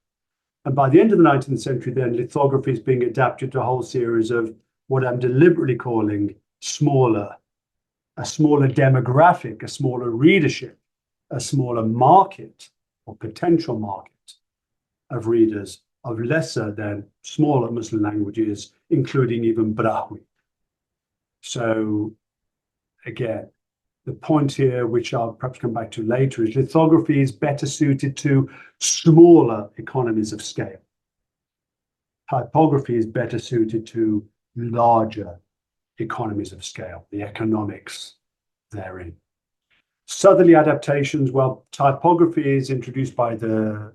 And by the end of the 19th century, then, lithography is being adapted to a whole series of what I'm deliberately calling a smaller demographic, a smaller readership, a smaller market or potential market of readers of lesser than smaller Muslim languages, including even Brahmi. So again, the point here, which I'll perhaps come back to later, is lithography is better suited to smaller economies of scale. Typography is better suited to larger economies of scale, the economics therein. Southerly adaptations, well, typography is introduced by the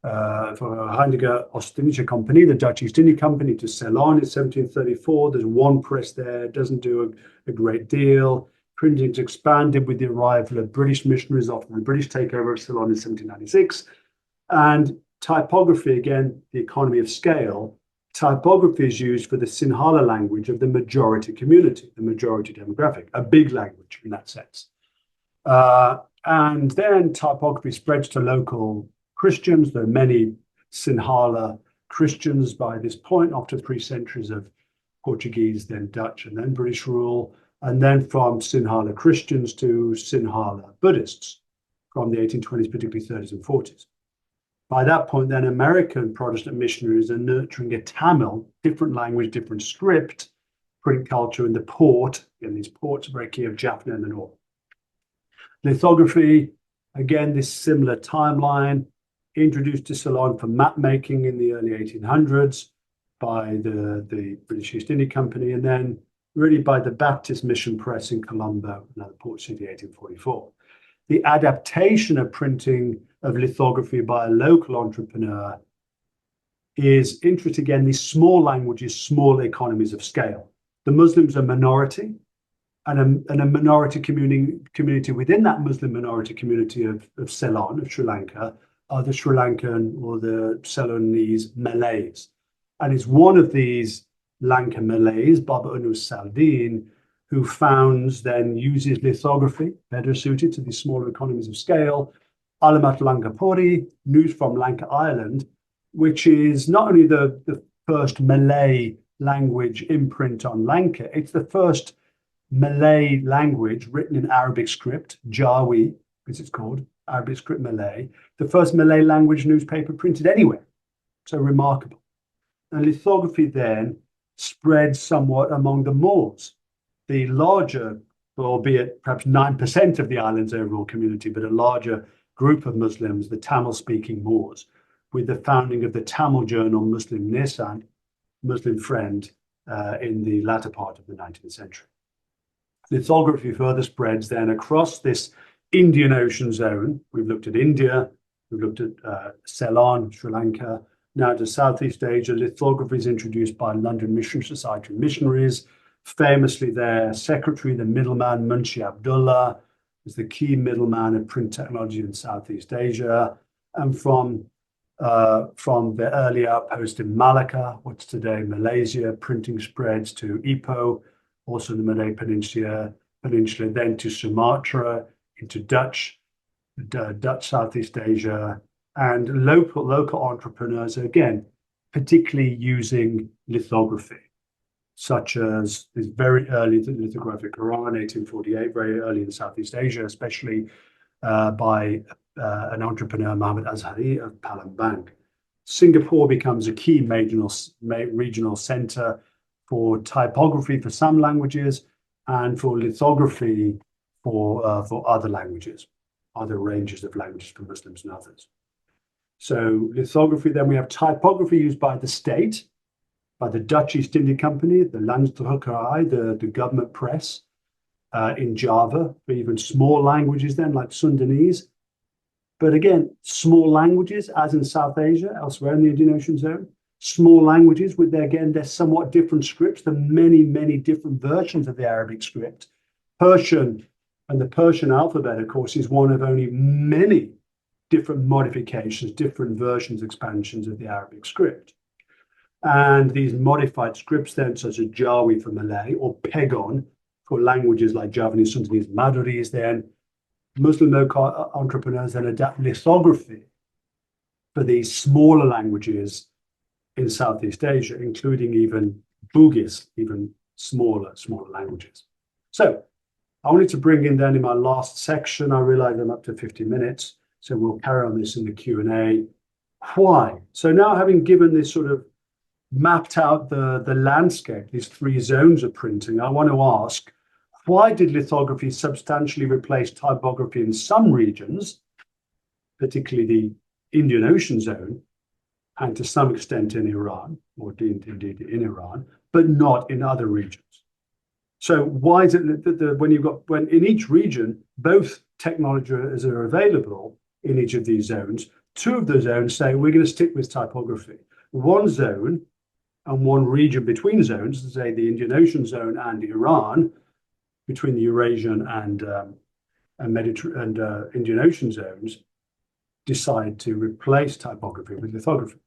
Heinrich Ostindische Company, the Dutch East India Company, to Ceylon in 1734. There's one press there, it doesn't do a great deal. Printing's expanded with the arrival of British missionaries after the British takeover of Ceylon in 1796. And typography, again, the economy of scale, typography is used for the Sinhala language of the majority community, the majority demographic, a big language in that sense. And then typography spreads to local Christians. There are many Sinhala Christians by this point, after 3 centuries of Portuguese, then Dutch, and then British rule. And then from Sinhala Christians to Sinhala Buddhists from the 1820s, particularly 30s and 40s. By that point, then American Protestant missionaries are nurturing a Tamil, different language, different script, print culture in the port, and these ports are very key, of Jaffna in the north. Lithography, again, this similar timeline, introduced to Ceylon for map making in the early 1800s by the British East India Company, and then really by the Baptist Mission Press in Colombo, another port city, 1844. The adaptation of printing of lithography by a local entrepreneur is interesting. Again, these small languages, small economies of scale. The Muslims are a minority, and a minority community within that Muslim minority community of Ceylon, of Sri Lanka, are the Sri Lankan or the Ceylonese Malays. And it's one of these Lanka Malays, Baba Unus Saldin, who uses lithography, better suited to these smaller economies of scale. Alamat Langapuri, news from Lanka Island, which is not only the first Malay language imprint on Lanka, it's the first Malay language written in Arabic script, Jawi, as it's called, Arabic script Malay, the first Malay language newspaper printed anywhere. So remarkable. And lithography then spread somewhat among the Moors, the larger, albeit perhaps 9% of the island's overall community, but a larger group of Muslims, the Tamil-speaking Moors, with the founding of the Tamil journal Muslim Nisan, Muslim Friend, in the latter part of the 19th century. Lithography further spreads then across this Indian Ocean zone. We've looked at India, we've looked at Ceylon, Sri Lanka, now to Southeast Asia. Lithography is introduced by London Mission Society missionaries. Famously, their secretary, the middleman, Munshi Abdullah, is the key middleman of print technology in Southeast Asia. And from from the early outpost in Malacca, what's today Malaysia, printing spreads to Ipoh, also the Malay Peninsula, then to Sumatra, into Dutch Southeast Asia, and local entrepreneurs, again, particularly using lithography, such as this very early lithographic Iran, 1848, very early in Southeast Asia, especially by an entrepreneur, Mohammed Azhari of Palembang. Singapore becomes a key regional center for typography for some languages and for lithography for other languages, other ranges of languages for Muslims and others. So lithography, then we have typography used by the state, by the Dutch East India Company, the Landdrukkerij, the government press in Java, for even small languages then, like Sundanese. But again, small languages, as in South Asia, elsewhere in the Indian Ocean zone, small languages with, they're somewhat different scripts, the many different versions of the Arabic script. Persian, and the Persian alphabet, of course, is one of only many different modifications, different versions, expansions of the Arabic script. And these modified scripts then, such as Jawi for Malay or Pegon for languages like Javanese, Sundanese, Maduris, then Muslim local entrepreneurs then adapt lithography for these smaller languages in Southeast Asia, including even Bugis, even smaller languages. So I wanted to bring in then in my last section, I realize I'm up to 50 minutes, so we'll carry on this in the Q&A. Why? So now having given this sort of mapped out the landscape, these three zones of printing, I want to ask, why did lithography substantially replace typography in some regions, particularly the Indian Ocean zone, and to some extent in Iran, or indeed in Iran, but not in other regions? So why is it that when in each region, both technologies are available in each of these zones, two of the zones say we're going to stick with typography. One zone and one region between zones, say the Indian Ocean zone and Iran, between the Eurasian and Indian Ocean zones, decide to replace typography with lithography.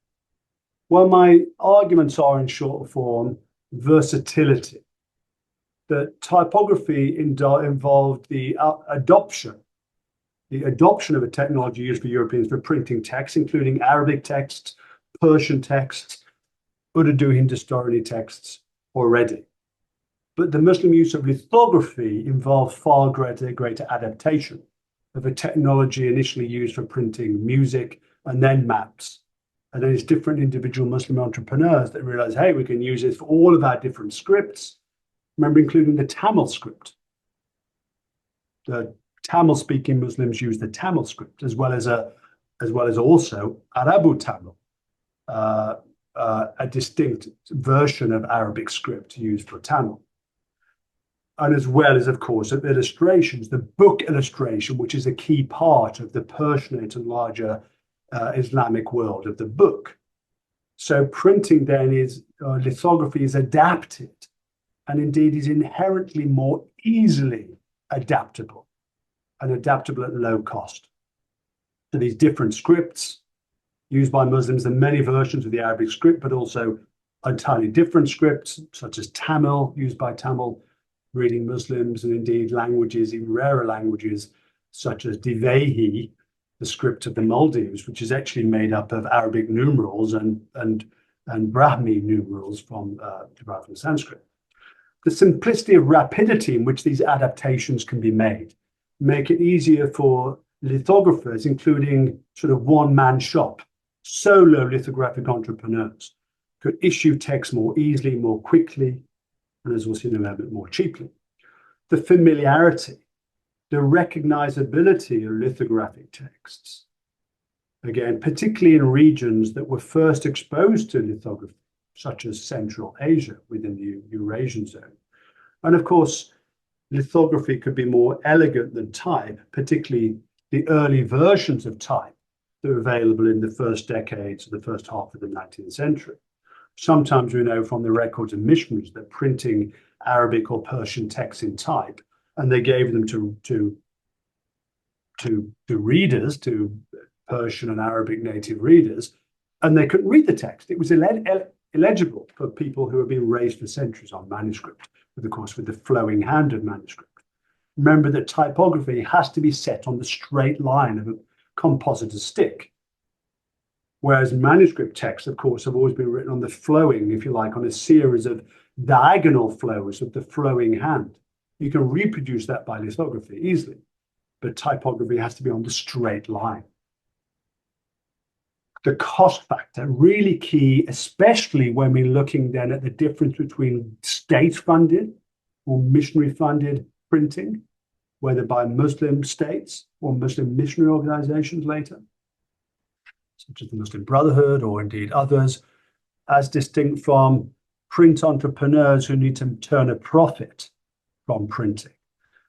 Well, my arguments are in short form versatility. That typography involved the adoption of a technology used for Europeans for printing text, including Arabic texts, Persian texts, Urdu, Hindustani texts already. But the Muslim use of lithography involved far greater adaptation of a technology initially used for printing music and then maps. And then it's different individual Muslim entrepreneurs that realize, hey, we can use this for all of our different scripts. Remember, including the Tamil script. The Tamil-speaking Muslims use the Tamil script as well as also Arabu Tamil, a distinct version of Arabic script used for Tamil. And as well as, of course, of illustrations, the book illustration, which is a key part of the Persianate and larger Islamic world of the book. So printing then is, lithography is adapted, and indeed is inherently more easily adaptable, and adaptable at low cost. So these different scripts used by Muslims, the many versions of the Arabic script, but also entirely different scripts, such as Tamil, used by Tamil reading Muslims, and indeed languages, even rarer languages, such as Divehi, the script of the Maldives, which is actually made up of Arabic numerals and Brahmi numerals derived from Sanskrit. The simplicity of rapidity in which these adaptations can be made make it easier for lithographers, including sort of one-man shop, solo lithographic entrepreneurs, could issue text more easily, more quickly, and as we'll see in a moment, more cheaply. The familiarity, the recognizability of lithographic texts, again, particularly in regions that were first exposed to lithography, such as Central Asia within the Eurasian zone. And of course, lithography could be more elegant than type, particularly the early versions of type that were available in the first decades of the first half of the 19th century. Sometimes we know from the records of missionaries that printing Arabic or Persian texts in type, and they gave them to readers, to Persian and Arabic native readers, and they couldn't read the text. It was illegible for people who had been raised for centuries on manuscript, with, of course, with the flowing hand of manuscript. Remember that typography has to be set on the straight line of a compositor's stick, whereas manuscript texts, of course, have always been written on the flowing, if you like, on a series of diagonal flows of the flowing hand. You can reproduce that by lithography easily, but typography has to be on the straight line. The cost factor, really key, especially when we're looking then at the difference between state-funded or missionary-funded printing, whether by Muslim states or Muslim missionary organizations later, such as the Muslim Brotherhood or indeed others, as distinct from print entrepreneurs who need to turn a profit from printing.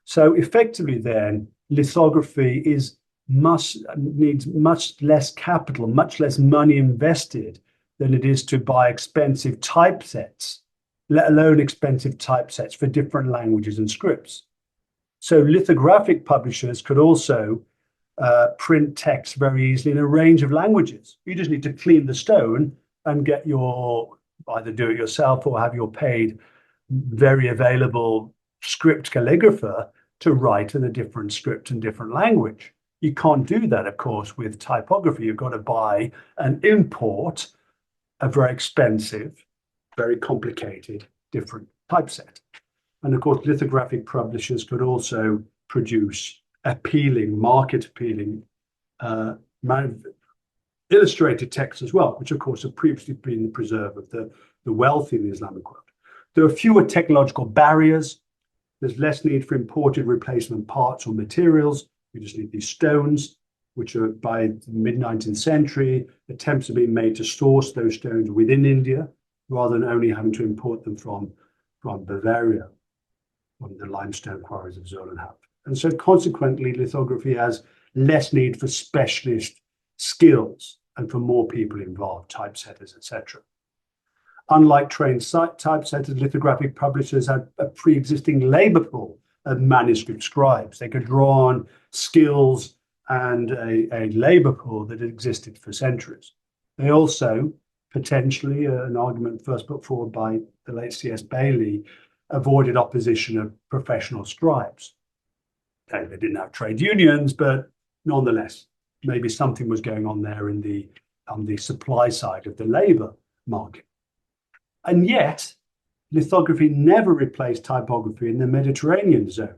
So effectively then, lithography needs much less capital, much less money invested than it is to buy expensive typesets, let alone expensive typesets for different languages and scripts. So lithographic publishers could also print text very easily in a range of languages. You just need to clean the stone and get your, either do it yourself or have your paid, very available script calligrapher to write in a different script and different language. You can't do that, of course, with typography. You've got to buy and import a very expensive, very complicated, different typeset. And of course, lithographic publishers could also produce appealing, market-appealing illustrated texts as well, which of course have previously been the preserve of the wealthy in the Islamic world. There are fewer technological barriers. There's less need for imported replacement parts or materials. We just need these stones, which are by the mid-19th century, attempts have been made to source those stones within India, rather than only having to import them from Bavaria, from the limestone quarries of Zolenhaupt. And so consequently, lithography has less need for specialist skills and for more people involved, typesetters, etc. Unlike trained typesetters, lithographic publishers had a pre-existing labor pool of manuscript scribes. They could draw on skills and a labor pool that had existed for centuries. They also, potentially, an argument first put forward by the late C.S. Bailey, avoided opposition of professional scribes. They didn't have trade unions, but nonetheless, maybe something was going on there on the supply side of the labor market. And yet, lithography never replaced typography in the Mediterranean zone.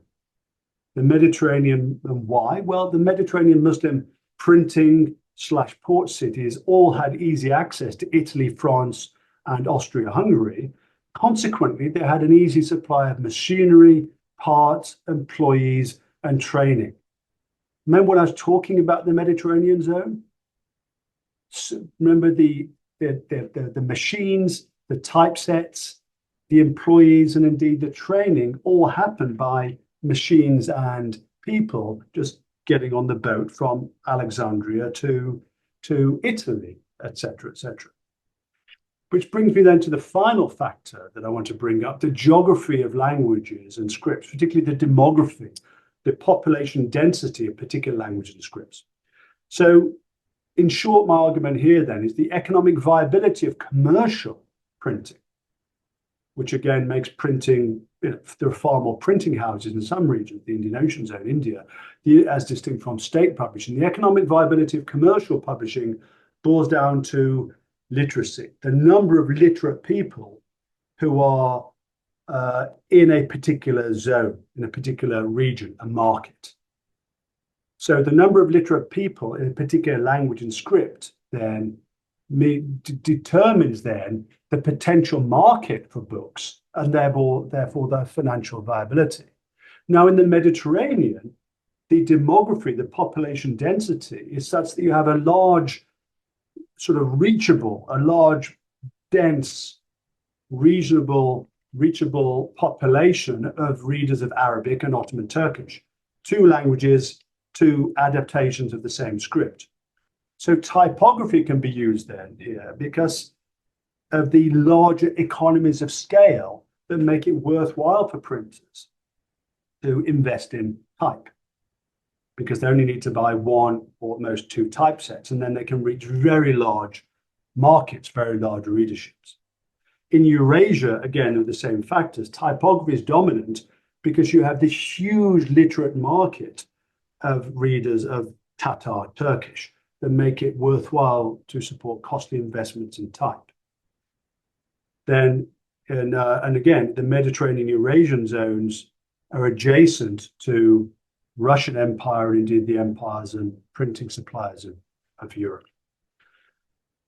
The Mediterranean, and why? Well, the Mediterranean Muslim printing / port cities all had easy access to Italy, France, and Austria-Hungary. Consequently, they had an easy supply of machinery, parts, employees, and training. Remember when I was talking about the Mediterranean zone? So remember the machines, the typesets, the employees, and indeed the training all happened by machines and people just getting on the boat from Alexandria to Italy, etc., etc. Which brings me then to the final factor that I want to bring up, the geography of languages and scripts, particularly the demography, the population density of particular languages and scripts. So in short, my argument here then is the economic viability of commercial printing, which again makes printing, there are far more printing houses in some regions, the Indian Ocean Zone, India, as distinct from state publishing. The economic viability of commercial publishing boils down to literacy, the number of literate people who are in a particular zone, in a particular region, a market. So the number of literate people in a particular language and script then determines then the potential market for books and therefore their financial viability. Now in the Mediterranean, the demography, the population density is such that you have a large sort of reachable, a large, dense, reasonable, reachable population of readers of Arabic and Ottoman Turkish, two languages, two adaptations of the same script. So typography can be used then here because of the larger economies of scale that make it worthwhile for printers to invest in type, because they only need to buy one or at most two typesets, and then they can reach very large markets, very large readerships. In Eurasia, again, with the same factors, typography is dominant because you have this huge literate market of readers of Tatar Turkish that make it worthwhile to support costly investments in type. Then, and again, the Mediterranean Eurasian zones are adjacent to Russian Empire and indeed the empires and printing suppliers of Europe.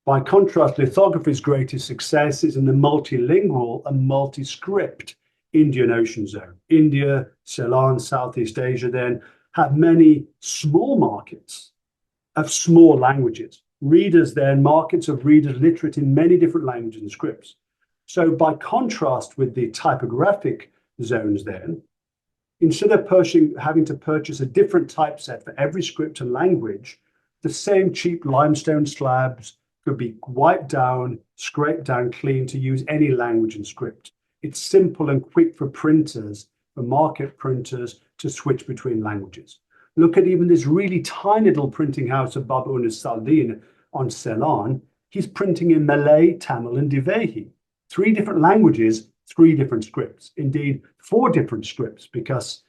By contrast, lithography's greatest success is in the multilingual and multi-script Indian Ocean zone. India, Ceylon, Southeast Asia then have many small markets of small languages. Readers then, markets of readers literate in many different languages and scripts. So by contrast with the typographic zones then, instead of having to purchase a different typeset for every script and language, the same cheap limestone slabs could be wiped down, scraped down clean to use any language and script. It's simple and quick for printers, for market printers, to switch between languages. Look at even this really tiny little printing house of Baba Unis Saldin on Ceylon. He's printing in Malay, Tamil, and Divehi. 3 different languages, 3 different scripts. Indeed, 4 different scripts because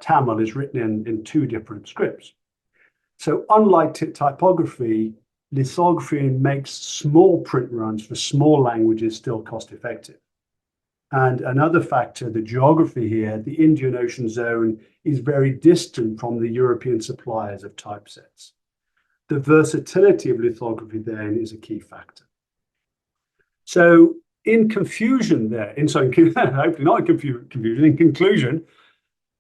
Tamil is written in 2 different scripts. So unlike typography, lithography makes small print runs for small languages still cost effective. And another factor, the geography here, the Indian Ocean zone is very distant from the European suppliers of typesets. The versatility of lithography then is a key factor. So in confusion there, hopefully not in confusion, in conclusion,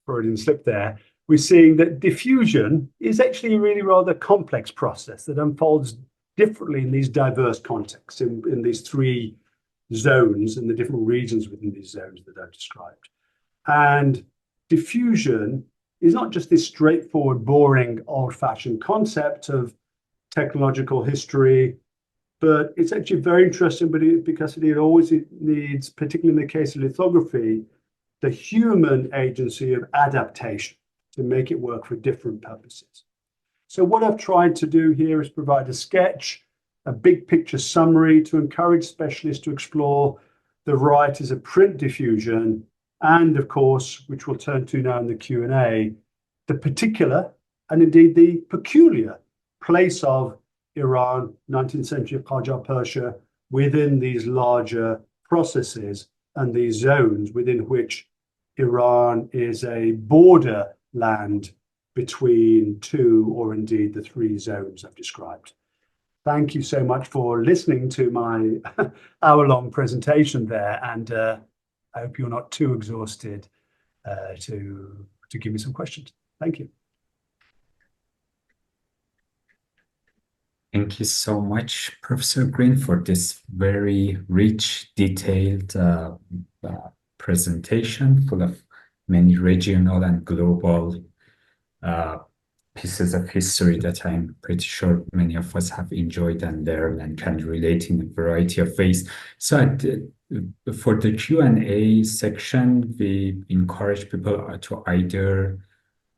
Freudian slip there, we're seeing that diffusion is actually a really rather complex process that unfolds differently in these diverse contexts, in these 3 zones and the different regions within these zones that I've described. And diffusion is not just this straightforward, boring, old-fashioned concept of technological history, but it's actually very interesting because it always needs, particularly in the case of lithography, the human agency of adaptation to make it work for different purposes. So what I've tried to do here is provide a sketch, a big picture summary to encourage specialists to explore the varieties of print diffusion and, of course, which we'll turn to now in the Q&A, the particular and indeed the peculiar place of Iran, 19th century Qajar Persia, within these larger processes and these zones within which Iran is a border land between 2 or indeed the 3 zones I've described. Thank you so much for listening to my hour-long presentation there, and I hope you're not too exhausted to give me some questions. Thank you. Thank you so much, Professor Green, for this very rich, detailed presentation full of many regional and global pieces of history that I'm pretty sure many of us have enjoyed and learned and can relate in a variety of ways. So for the Q&A section, we encourage people to either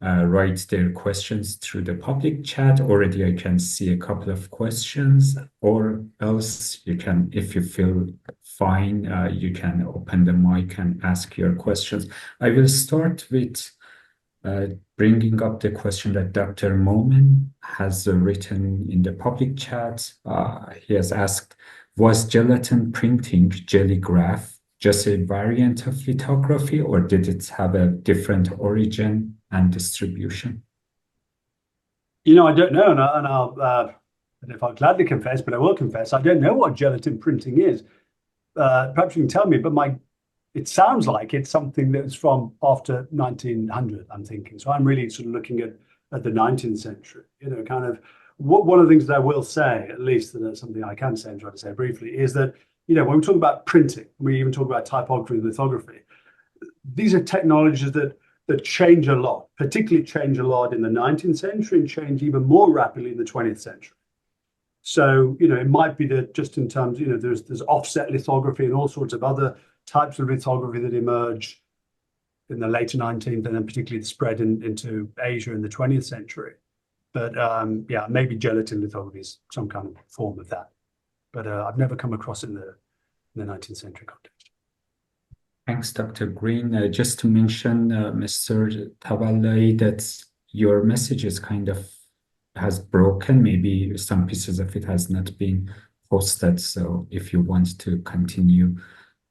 write their questions through the public chat. Already I can see a couple of questions, or else you can, if you feel fine, you can open the mic and ask your questions. I will start with bringing up the question that Dr. Momin has written in the public chat. He has asked, was gelatin printing, gelligraph, just a variant of lithography, or did it have a different origin and distribution? You know, I don't know, and I'll, I don't know if I'll gladly confess, but I will confess, I don't know what gelatin printing is. Perhaps you can tell me, but it sounds like it's something that's from after 1900, I'm thinking. So I'm really sort of looking at the 19th century, you know, kind of one of the things that I will say, at least that's something I can say and try to say briefly, is that, you know, when we talk about printing, we even talk about typography and lithography, these are technologies that change a lot, particularly change a lot in the 19th century and change even more rapidly in the 20th century. So, you know, it might be that just in terms, you know, there's offset lithography and all sorts of other types of lithography that emerged in the later 19th and then particularly spread into Asia in the 20th century. But yeah, maybe gelatin lithography is some kind of form of that. but I've never come across it in the 19th century context. Thanks, Dr. Green. Just to mention, Mr. Tavallaei, that your message is kind of has broken. Maybe some pieces of it has not been posted. So if you want to continue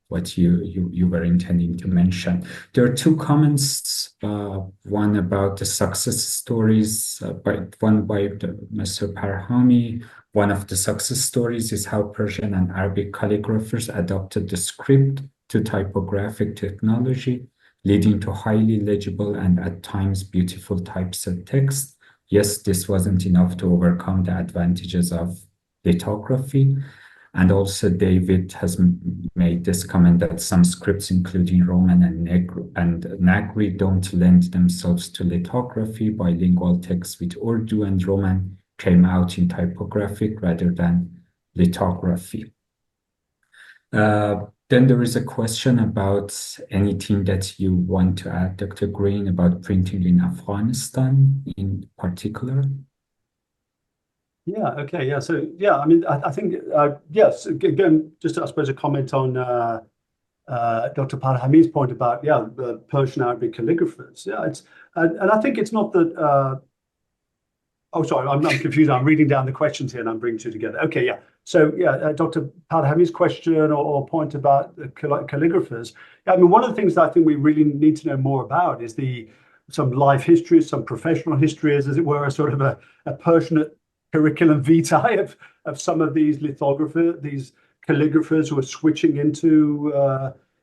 what you were intending to mention. There are two comments, one about the success stories, one by Mr. Parhami. One of the success stories is how Persian and Arabic calligraphers adopted the script to typographic technology, leading to highly legible and at times beautiful typeset text. Yes, this wasn't enough to overcome the advantages of lithography. And also David has made this comment that some scripts, including Roman and Nagri, don't lend themselves to lithography. Bilingual texts with Urdu and Roman came out in typographic rather than lithography. Then there is a question about anything that you want to add, Dr. Green, about printing in Afghanistan in particular. Yeah, okay, yeah. So, yeah, I mean, I think, yes, again, just I suppose a comment on Dr. Parhami's point about, the Persian Arabic calligraphers. Yeah, and I think it's not that, oh, sorry, I'm confused. I'm reading down the questions here and I'm bringing two together. Okay, yeah. So, yeah, Dr. Parhami's question or point about the calligraphers. Yeah, I mean, one of the things that I think we really need to know more about is some life history, some professional history, as it were, a sort of a Persian curriculum vitae of some of these these calligraphers who are switching into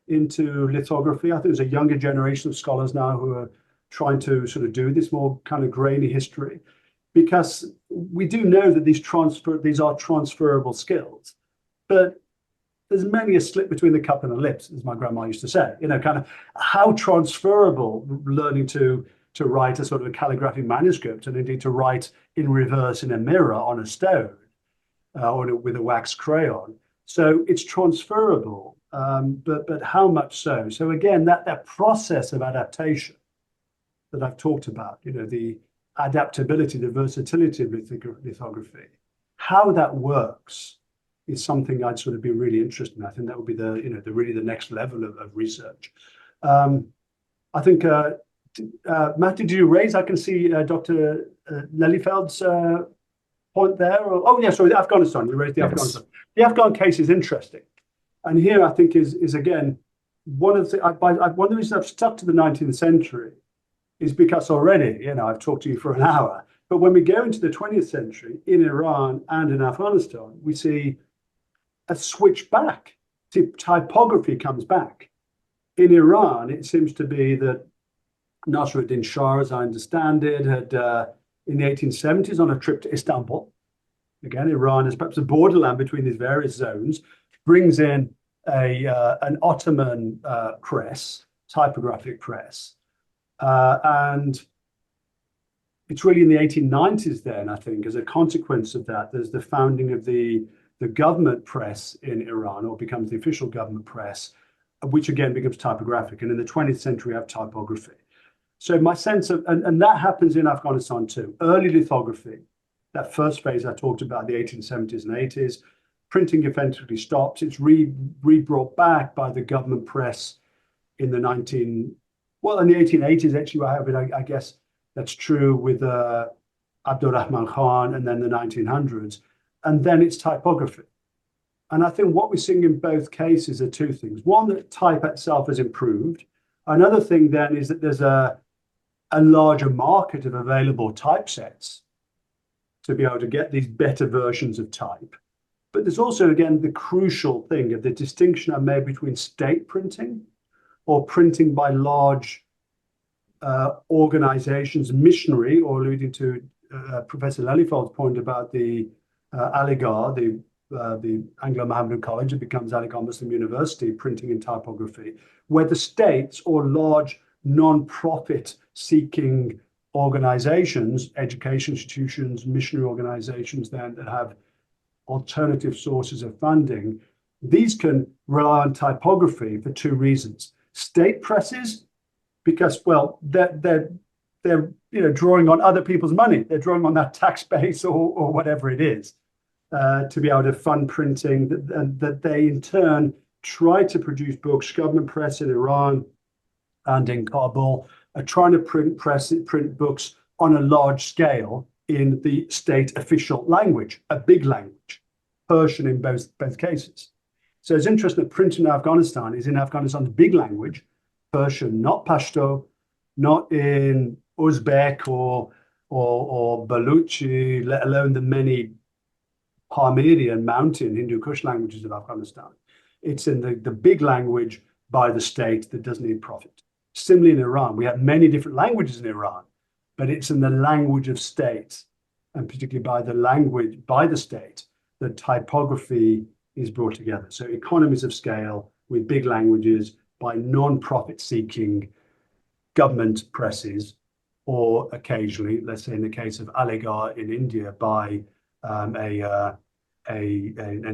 lithography. I think there's a younger generation of scholars now who are trying to sort of do this more kind of grainy history, because we do know that these are transferable skills, but there's many a slip between the cup and the lips, as my grandma used to say. You know, kind of how transferable learning to write a sort of a calligraphic manuscript, and indeed to write in reverse in a mirror on a stone or with a wax crayon. So it's transferable, but how much so? So again, that process of adaptation that I've talked about, you know, the adaptability, the versatility of lithography, how that works is something I'd sort of be really interested in. I think that would be really the next level of research. I think. Matt, did you raise? I can see Dr. Lelyfeld's point there. Oh, yeah, sorry, Afghanistan. You raised the Afghanistan. The Afghan case is interesting, and here I think is again one of the reasons I've stuck to the 19th century is because already, you know, I've talked to you for an hour, but when we go into the 20th century in Iran and in Afghanistan, we see a switch back. Typography comes back. In Iran, it seems to be that Nasruddin Shah, as I understand it, had in the 1870s on a trip to Istanbul. Again, Iran is perhaps a borderland between these various zones, brings in an Ottoman press, typographic press. And it's really in the 1890s then, I think, as a consequence of that, there's the founding of the government press in Iran, or becomes the official government press, which again becomes typographic. And in the 20th century, we have typography. So my sense of, and that happens in Afghanistan too, early lithography, that first phase I talked about, the 1870s and 80s, printing effectively stops. It's re-brought back by the government press in the 1880s, actually, I have it, I guess that's true with Abdurrahman Khan, and then the 1900s. And then it's typography. And I think what we're seeing in both cases are two things. One, that type itself has improved. Another thing then is that there's a larger market of available typesets to be able to get these better versions of type. But there's also, again, the crucial thing of the distinction I made between state printing or printing by large organizations, missionary, or alluding to Professor Lelyfeld's point about the Aligarh, the Anglo-Mohammedan College, it becomes Aligarh Muslim University, printing in typography, where the states or large non-profit seeking organizations, education institutions, missionary organizations then that have alternative sources of funding, these can rely on typography for two reasons. State presses, because, well, they're drawing on other people's money. They're drawing on that tax base or whatever it is. to be able to fund printing, that they in turn try to produce books. Government press in Iran and in Kabul are trying to print books on a large scale in the state official language, a big language, Persian in both cases. So it's interesting that printing in Afghanistan is in Afghanistan's big language, Persian, not Pashto, not in Uzbek or Baluchi, let alone the many Pamiri and mountain Hindu Kush languages of Afghanistan. It's in the big language by the state that doesn't need profit. Similarly in Iran, we have many different languages in Iran, but it's in the language of states, and particularly by the language, by the state, that typography is brought together. So economies of scale with big languages by non-profit seeking government presses, or occasionally, let's say in the case of Elahé in India, by an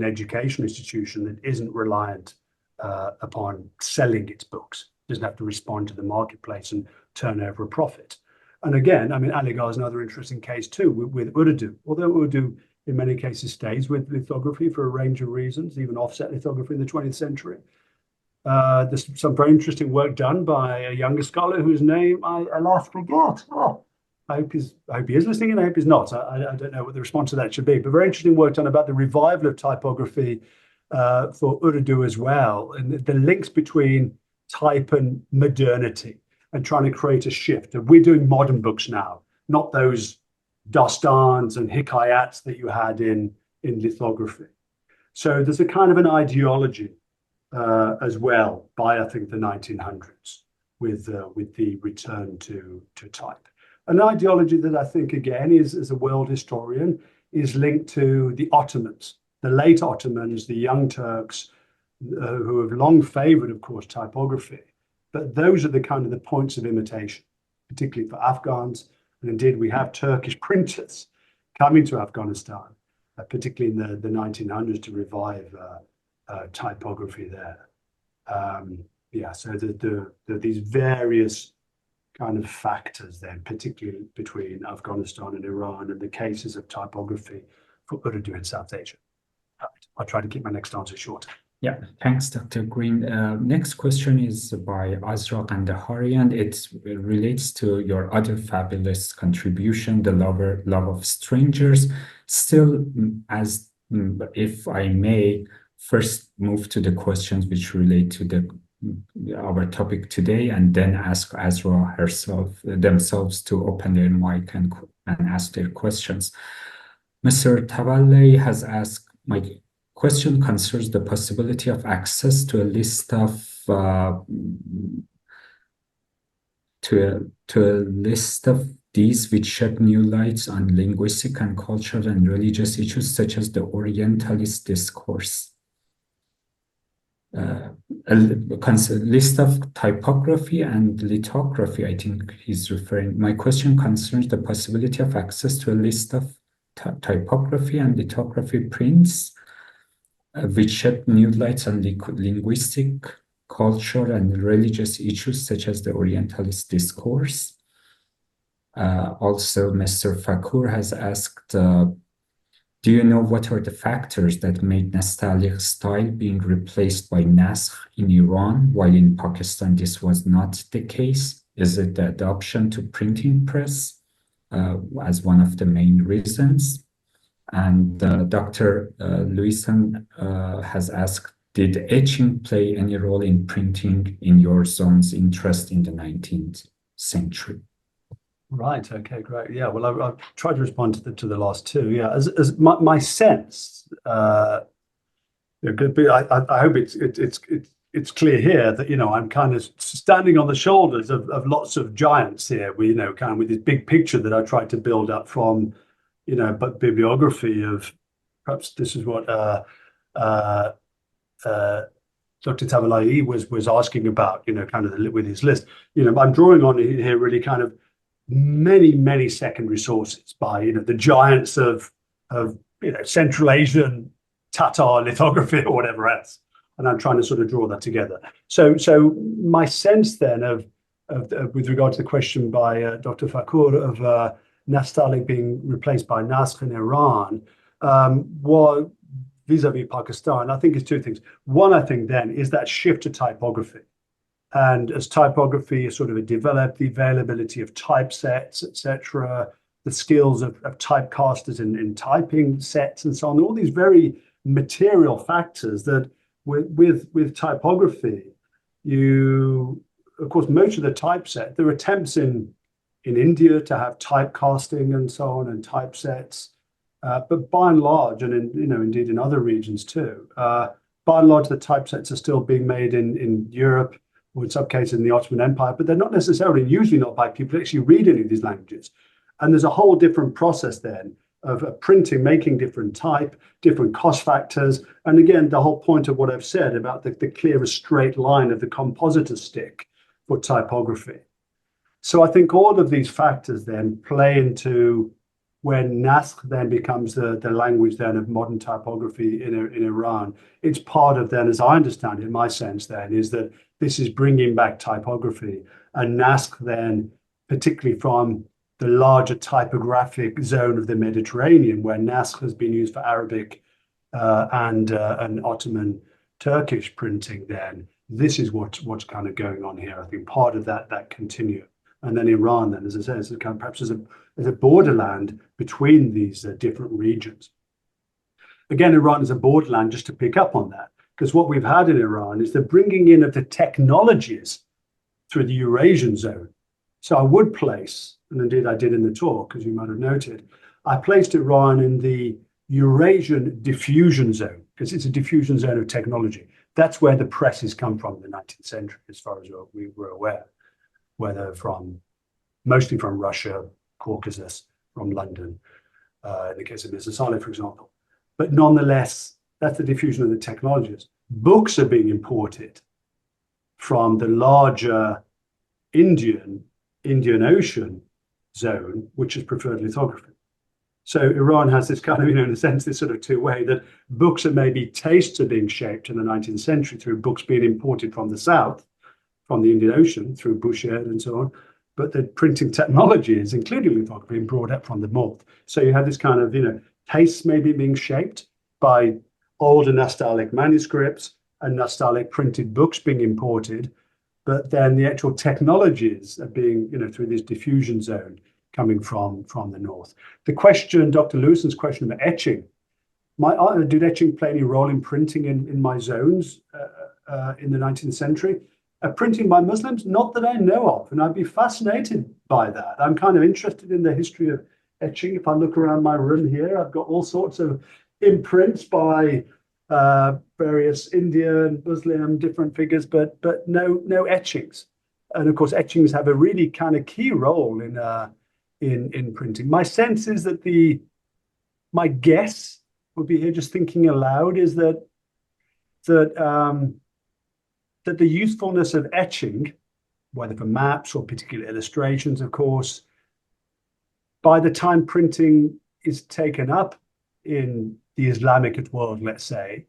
education institution that isn't reliant upon selling its books, doesn't have to respond to the marketplace and turn over a profit. And again, I mean, Elahé is another interesting case too with Urdu, although Urdu in many cases stays with lithography for a range of reasons, even offset lithography in the 20th century. There's some very interesting work done by a younger scholar whose name I last forgot. Oh, I hope he is listening, and I hope he's not. I don't know what the response to that should be, but very interesting work done about the revival of typography for Urdu as well, and the links between type and modernity, and trying to create a shift. And we're doing modern books now, not those dastans and hikayats that you had in lithography. So there's a kind of an ideology as well by, I think, the 1900s with the return to type. An ideology that I think, again, is, as a world historian, is linked to the Ottomans, the late Ottomans, the Young Turks, who have long favored, of course, typography. But those are the kind of the points of imitation, particularly for Afghans. And indeed, we have Turkish printers coming to Afghanistan, particularly in the 1900s, to revive typography there. Yeah, so there are these various kind of factors then, particularly between Afghanistan and Iran, and the cases of typography for Urdu in South Asia. I'll try to keep my next answer shorter. Yeah, thanks, Dr. Green. Next question is by Azra Kandahari, and it relates to your other fabulous contribution, the love of strangers. Still, as if I may, first move to the questions which relate to our topic today, and then ask Azra themselves to open their mic and ask their questions. Mr. Tavalli has asked, my question concerns the possibility of access to a list of these which shed new lights on linguistic and cultural and religious issues such as the Orientalist discourse. A list of typography and lithography, I think he's referring. My question concerns the possibility of access to a list of typography and lithography prints which shed new lights on linguistic, cultural, and religious issues such as the Orientalist discourse. Also, Mr. Fakur has asked, do you know what are the factors that made Nastaliq style being replaced by Naskh in Iran, while in Pakistan this was not the case? Is it the adoption to printing press as one of the main reasons? And Dr. Luisan has asked, did etching play any role in printing in your zone's interest in the 19th century? Right. Okay. Great. Yeah. Well, I'll try to respond to the last two. Yeah. As my sense, I hope it's clear here that I'm kind of standing on the shoulders of lots of giants here. We kind of with this big picture that I tried to build up from but bibliography of, perhaps this is what Dr. Tavalli was asking about. Kind of with his list. I'm drawing on here really kind of many secondary sources by the giants of Central Asian Tatar lithography or whatever else, and I'm trying to sort of draw that together. So my sense then of with regard to the question by Dr. Fakur of Nastaliq being replaced by Naskh in Iran, was vis-a-vis Pakistan, I think is two things. One, I think then is that shift to typography. And as typography is sort of developed, the availability of typesets, etc., the skills of typecasters in typing sets and so on, all these very material factors that with typography, of course, most of the typeset, there are attempts in India to have typecasting and so on and typesets, but by and large, and indeed in other regions too, by and large, the typesets are still being made in Europe, or in some cases in the Ottoman Empire, but they're not necessarily, usually not by people who actually read any of these languages. And there's a whole different process then of printing, making different type, different cost factors. And again, the whole point of what I've said about the clearest straight line of the compositor stick for typography. So I think all of these factors then play into when Naskh then becomes the language then of modern typography in Iran. It's part of then, as I understand it, my sense then is that this is bringing back typography, and Naskh then, particularly from the larger typographic zone of the Mediterranean, where Naskh has been used for Arabic and Ottoman Turkish printing, then this is what's kind of going on here. I think part of that continuum. And then Iran, then, as I said, is kind of perhaps as a borderland between these different regions. Again, Iran is a borderland, just to pick up on that, because what we've had in Iran is the bringing in of the technologies through the Eurasian zone. So I would place, and indeed I did in the talk, as you might have noted, I placed Iran in the Eurasian diffusion zone, because it's a diffusion zone of technology. That's where the presses come from in the 19th century, as far as we were aware, whether mostly from Russia, Caucasus, from London, in the case of Mir-Djalali, for example. But nonetheless, that's the diffusion of the technologies. Books are being imported from the larger Indian Ocean zone, which has preferred lithography. So Iran has this kind of, in a sense, this sort of two-way, that books and maybe tastes are being shaped in the 19th century through books being imported from the south, from the Indian Ocean, through Bushehr and so on. But the printing technologies, including lithography, being brought up from the north. So you have this kind of, tastes maybe being shaped by older Nastaliq manuscripts and Nastaliq printed books being imported, but then the actual technologies are being, through this diffusion zone coming from the north. The question, Dr. Lewison's question about etching, did etching play any role in printing in my zones in the 19th century? Printing by Muslims, not that I know of, and I'd be fascinated by that. I'm kind of interested in the history of etching. If I look around my room here, I've got all sorts of imprints by various Indian, Muslim, different figures, but no etchings. And of course, etchings have a really kind of key role in printing. My sense is that my guess would be here, just thinking aloud, is that the usefulness of etching, whether for maps or particular illustrations, of course, by the time printing is taken up in the Islamic world, let's say,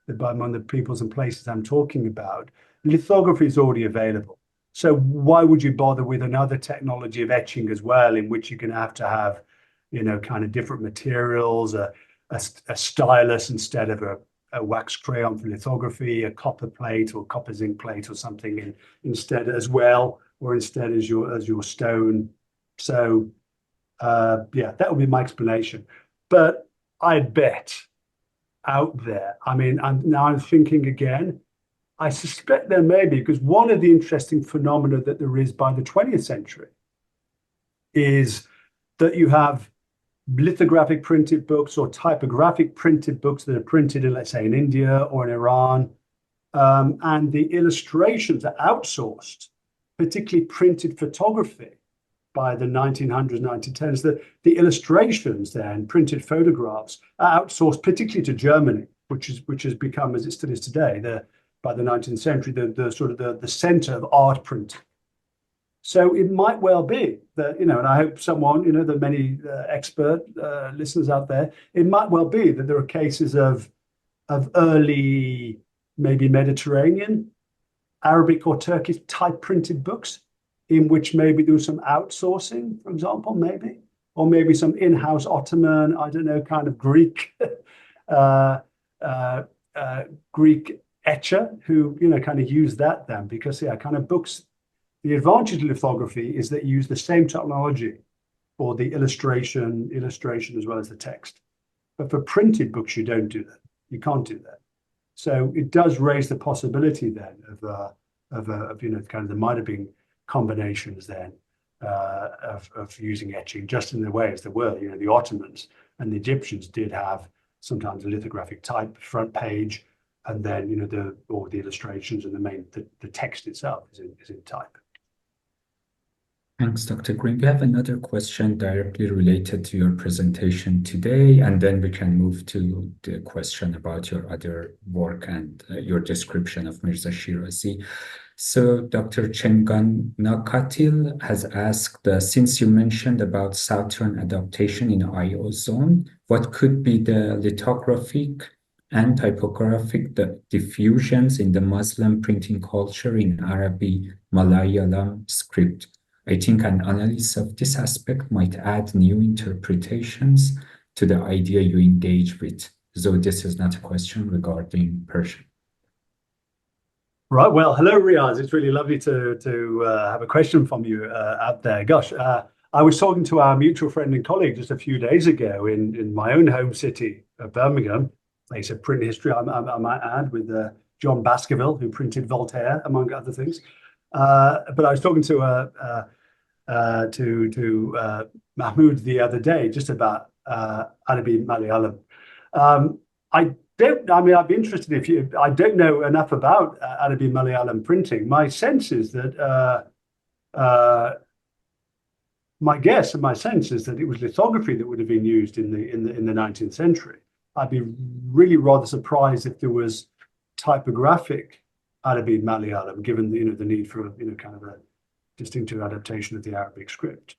among the peoples and places I'm talking about, lithography is already available. So why would you bother with another technology of etching as well, in which you're going to have, kind of different materials, a stylus instead of a wax crayon for lithography, a copper plate or copper zinc plate or something instead as well, or instead as your stone. So that would be my explanation. But I bet out there, I'm thinking again, I suspect there may be, because one of the interesting phenomena that there is by the 20th century is that you have lithographic printed books or typographic printed books that are printed in, let's say, in India or in Iran, and the illustrations are outsourced, particularly printed photography by the 1900s, 1910s. The illustrations then, printed photographs, are outsourced, particularly to Germany, which has become, as it still is today, by the 19th century, the sort of the center of art printing. So it might well be that, and I hope someone, the many expert listeners out there, it might well be that there are cases of early, maybe Mediterranean, Arabic or Turkish type printed books, in which maybe there was some outsourcing, for example, maybe. or maybe some in-house Ottoman, I don't know, kind of Greek Greek etcher who, you know, kind of use that then, because yeah, kind of books. The advantage of lithography is that you use the same technology for the illustration as well as the text. But for printed books, you don't do that. You can't do that. So it does raise the possibility then of you know, kind of there might have been combinations then of using etching, just in the way as there were. You know, the Ottomans and the Egyptians did have sometimes a lithographic type front page, and then, you know, the illustrations and the text itself is in type. Thanks, Dr. Green. We have another question directly related to your presentation today, and then we can move to the question about your other work and your description of Mirza Shirazi. So Dr. Chengan Nakatil has asked, since you mentioned about Southern adaptation in IO zone, what could be the lithographic and typographic diffusions in the Muslim printing culture in Arabic Malayalam script? I think an analysis of this aspect might add new interpretations to the idea you engage with. So this is not a question regarding Persian. Right. Well, hello, Riaz. It's really lovely to have a question from you out there. Gosh, I was talking to our mutual friend and colleague just a few days ago in my own home city of Birmingham, place of print history, I might add, with John Baskerville, who printed Voltaire, among other things. But I was talking to Mahmoud the other day just about Arabic Malayalam. I'd be interested if you. I don't know enough about Arabic Malayalam printing. My sense is that my guess and my sense is that it was lithography that would have been used in the 19th century. I'd be really rather surprised if there was typographic Arabic Malayalam, given the, you know, the need for, you know, kind of a distinctive adaptation of the Arabic script.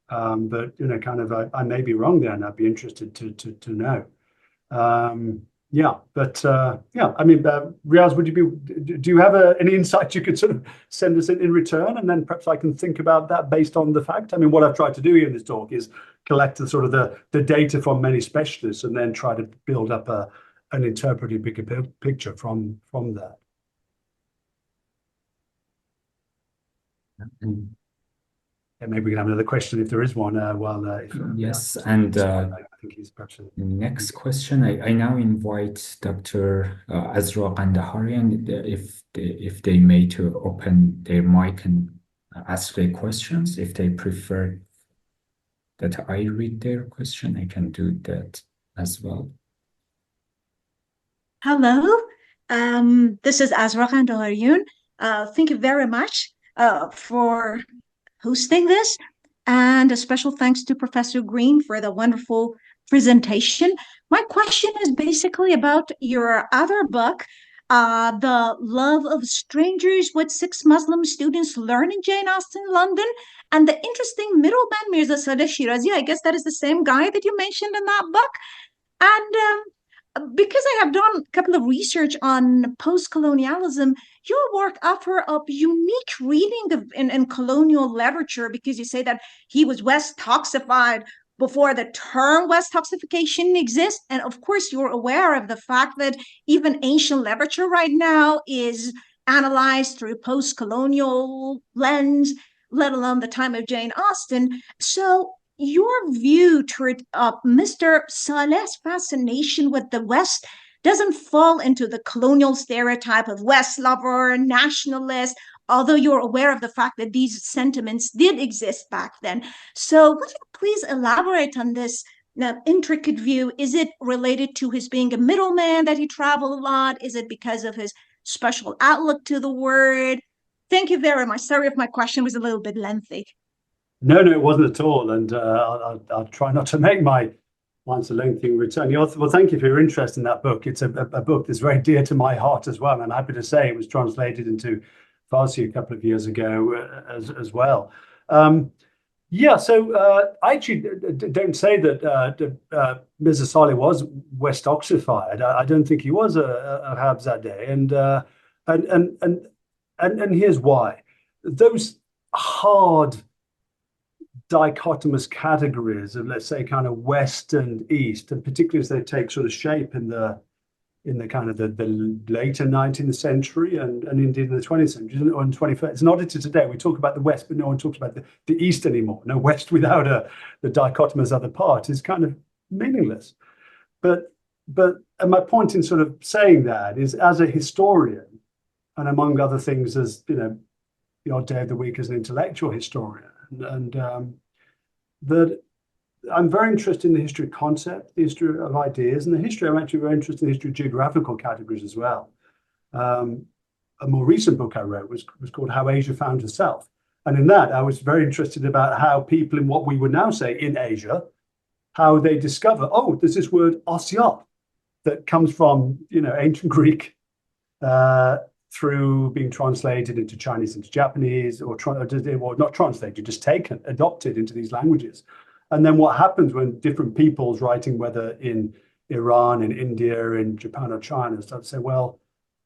But, you know, kind of I may be wrong there, and I'd be interested to know. Yeah, but yeah, I mean, Riaz, do you have any insight you could sort of send us in return, and then perhaps I can think about that based on the fact? I mean, what I've tried to do here in this talk is collect the sort of the data from many specialists, and then try to build up an interpretive bigger picture from that. And maybe we can have another question if there is one. Yes, and I think he's perhaps next question. I now invite Dr. Azra Kandaharian if they may to open their mic and ask their questions. If they prefer that I read their question, I can do that as well. Hello, this is Azra Kandaharian. Thank you very much for hosting this, and a special thanks to Professor Green for the wonderful presentation. My question is basically about your other book, The Love of Strangers, What Six Muslim Students Learn in Jane Austen, London, and the interesting middleman Mirza Saleh Shirazi. I guess that is the same guy that you mentioned in that book. And because I have done a couple of research on post-colonialism, your work offer a unique reading in colonial literature, because you say that he was West toxified before the term West toxification exists. And of course, you're aware of the fact that even ancient literature right now is analyzed through post-colonial lens, let alone the time of Jane Austen. So your view toward Mr. Saleh's fascination with the West doesn't fall into the colonial stereotype of West lover, nationalist, although you're aware of the fact that these sentiments did exist back then. So would you please elaborate on this intricate view? Is it related to his being a middleman that he traveled a lot? Is it because of his special outlook to the word? Thank you very much. Sorry if my question was a little bit lengthy. No, it wasn't at all, and I'll try not to make my answer lengthy in return. Well, thank you for your interest in that book. It's a book that's very dear to my heart as well, and I'm happy to say it was translated into Farsi a couple of years ago as well. Yeah, so I actually don't say that Mirza Saleh was West Oxified. I don't think he was a Habzadeh, and here's why. Those hard dichotomous categories of, let's say, kind of West and East, and particularly as they take sort of shape in the kind of the later 19th century and indeed in the 20th century or in 21st. It's not to today. We talk about the West, but no one talks about the East anymore. No West without the dichotomous other part is kind of meaningless. But and my point in sort of saying that is, as a historian, and among other things, as the odd day of the week as an intellectual historian, and that I'm very interested in the history of concept, the history of ideas, and the history. I'm actually very interested in the history of geographical categories as well. A more recent book I wrote was called How Asia Found Herself. And in that, I was very interested about how people in what we would now say in Asia, how they discover, oh, there's this word Asya that comes from, ancient Greek through being translated into Chinese, into Japanese, or not translated, just taken, adopted into these languages. And then what happens when different peoples writing, whether in Iran, in India, in Japan or China, start to say, well,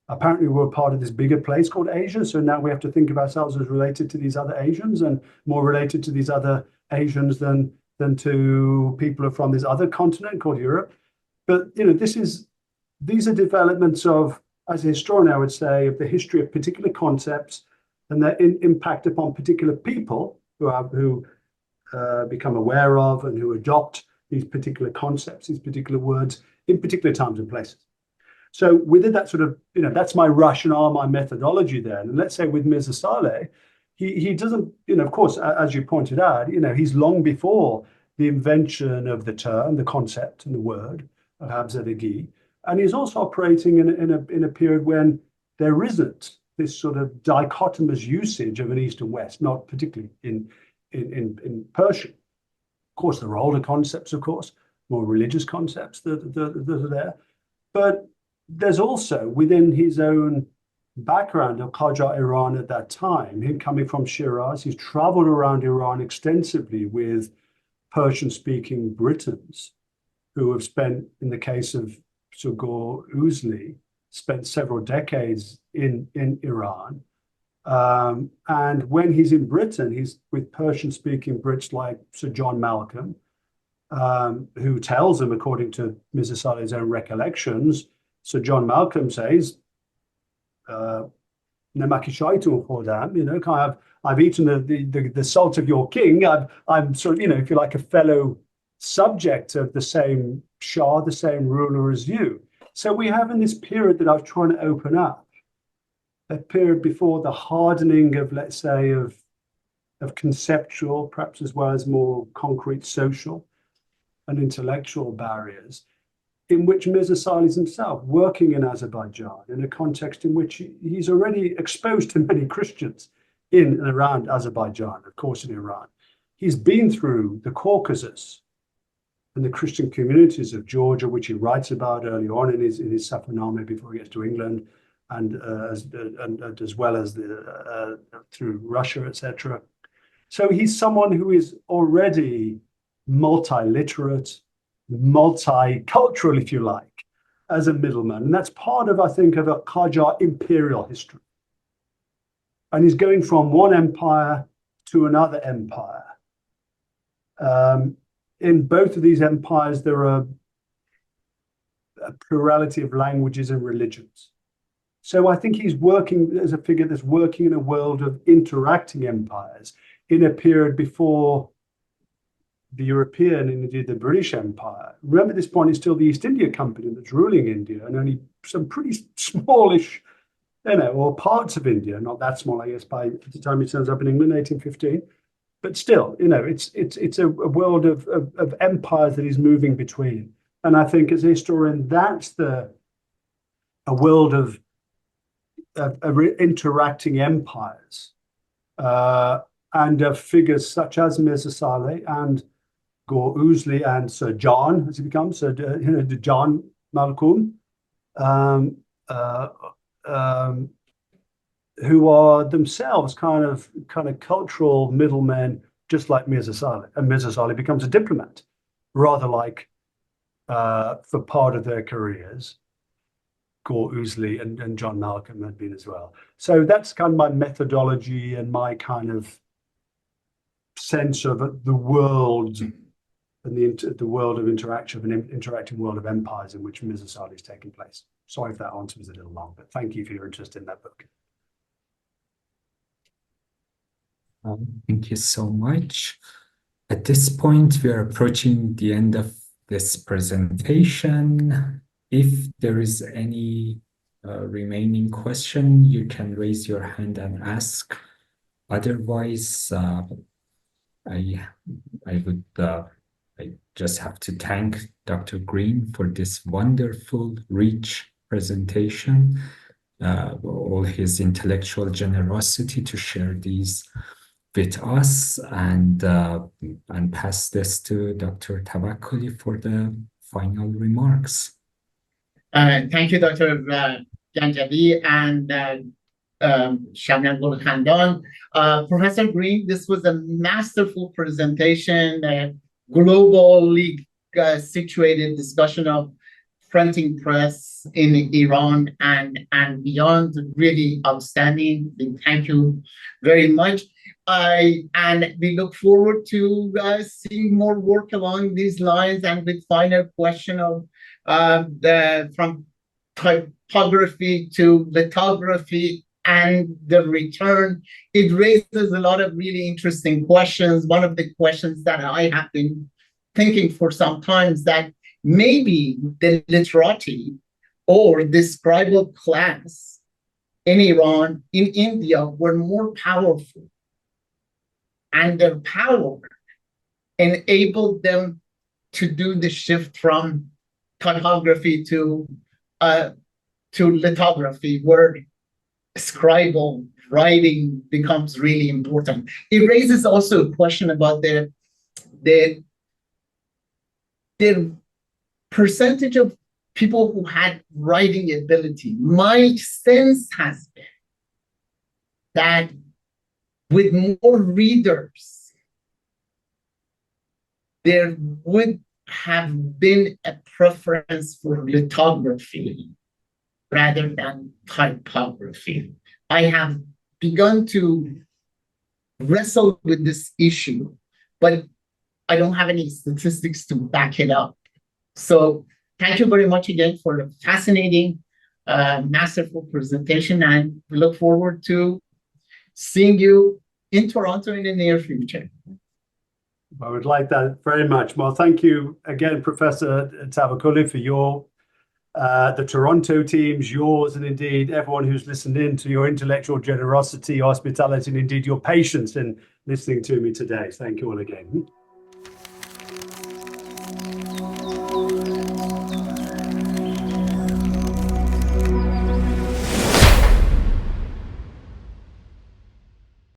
apparently we're part of this bigger place called Asia. So now we have to think of ourselves as related to these other Asians and more related to these other Asians than to people from this other continent called Europe. But, these are developments of, as a historian, I would say, of the history of particular concepts and their impact upon particular people who become aware of and who adopt these particular concepts, these particular words in particular times and places. So within that sort of, that's my rationale, my methodology there. And let's say with Mirza Saleh, he doesn't, of course, as you pointed out, he's long before the invention of the term, the concept and the word of Habzadagi. And he's also operating in a period when there isn't this sort of dichotomous usage of an East and West, not particularly in Persian. Of course, there are older concepts, of course, more religious concepts that are there. But there's also, within his own background of Qajar Iran at that time, him coming from Shiraz, he's traveled around Iran extensively with Persian-speaking Britons who have spent, in the case of Volga-Ural, spent several decades in Iran. And when he's in Britain, he's with Persian-speaking Brits like Sir John Malcolm, who tells him, according to Mirza Saleh's own recollections, Sir John Malcolm says, I've eaten the salt of your king. I'm sort of, if you like, a fellow subject of the same Shah, the same ruler as you. So we have in this period that I was trying to open up, a period before the hardening of, let's say, of conceptual, perhaps as well as more concrete social and intellectual barriers, in which Mirza Saleh is himself working in Azerbaijan in a context in which he's already exposed to many Christians in and around Azerbaijan, of course, in Iran. He's been through the Caucasus and the Christian communities of Georgia, which he writes about early on in his Safarnameh before he gets to England, and as well as through Russia, etc. So he's someone who is already multi-literate, multicultural, if you like, as a middleman. And that's part of, I think, of a Qajar imperial history. And he's going from one empire to another empire. In both of these empires, there are a plurality of languages and religions. So I think he's working as a figure that's working in a world of interacting empires in a period before the European and indeed the British Empire. Remember, at this point, it's still the East India Company that's ruling India, and only some pretty smallish, or parts of India, not that small, I guess, by the time he turns up in England, 1815. But still, it's a world of empires that he's moving between. And I think as a historian, that's a world of interacting empires and of figures such as Mirza Saleh and Ghor-Uzli and Sir John, as he becomes, John Malcolm, who are themselves kind of cultural middlemen, just like Mirza Saleh. And Mirza Saleh becomes a diplomat, rather like for part of their careers, Ghor-Uzli and John Malcolm had been as well. So that's kind of my methodology and my kind of sense of the world and the world of interaction, an interacting world of empires in which Mir-Djalali is taking place. Sorry if that answer was a little long, but thank you for your interest in that book. Thank you so much. At this point, we are approaching the end of this presentation. If there is any remaining question, you can raise your hand and ask. Otherwise, I just have to thank Dr. Green for this wonderful, rich presentation, all his intellectual generosity to share these with us, and pass this to Dr. Tawakkoli for the final remarks. Thank you, Dr. Ganjavi and Shabnam Gulkhandan. Professor Green, this was a masterful presentation, globally situated discussion of printing press in Iran and beyond. Really outstanding. Thank you very much. And we look forward to seeing more work along these lines, and with final question of from typography to lithography and the return. It raises a lot of really interesting questions. One of the questions that I have been thinking for some time is that maybe the literati or the scribal class in Iran, in India, were more powerful, and their power enabled them to do the shift from typography to lithography, where scribal writing becomes really important. It raises also a question about the percentage of people who had writing ability. My sense has been that with more readers, there would have been a preference for lithography rather than typography. I have begun to wrestle with this issue, but I don't have any statistics to back it up. So thank you very much again for the fascinating, masterful presentation, and we look forward to seeing you in Toronto in the near future. I would like that very much. Well, thank you again, Professor Tawakkoli, for your, the Toronto teams, yours, and indeed everyone who's listened in, to your intellectual generosity, hospitality, and indeed your patience in listening to me today. Thank you all again.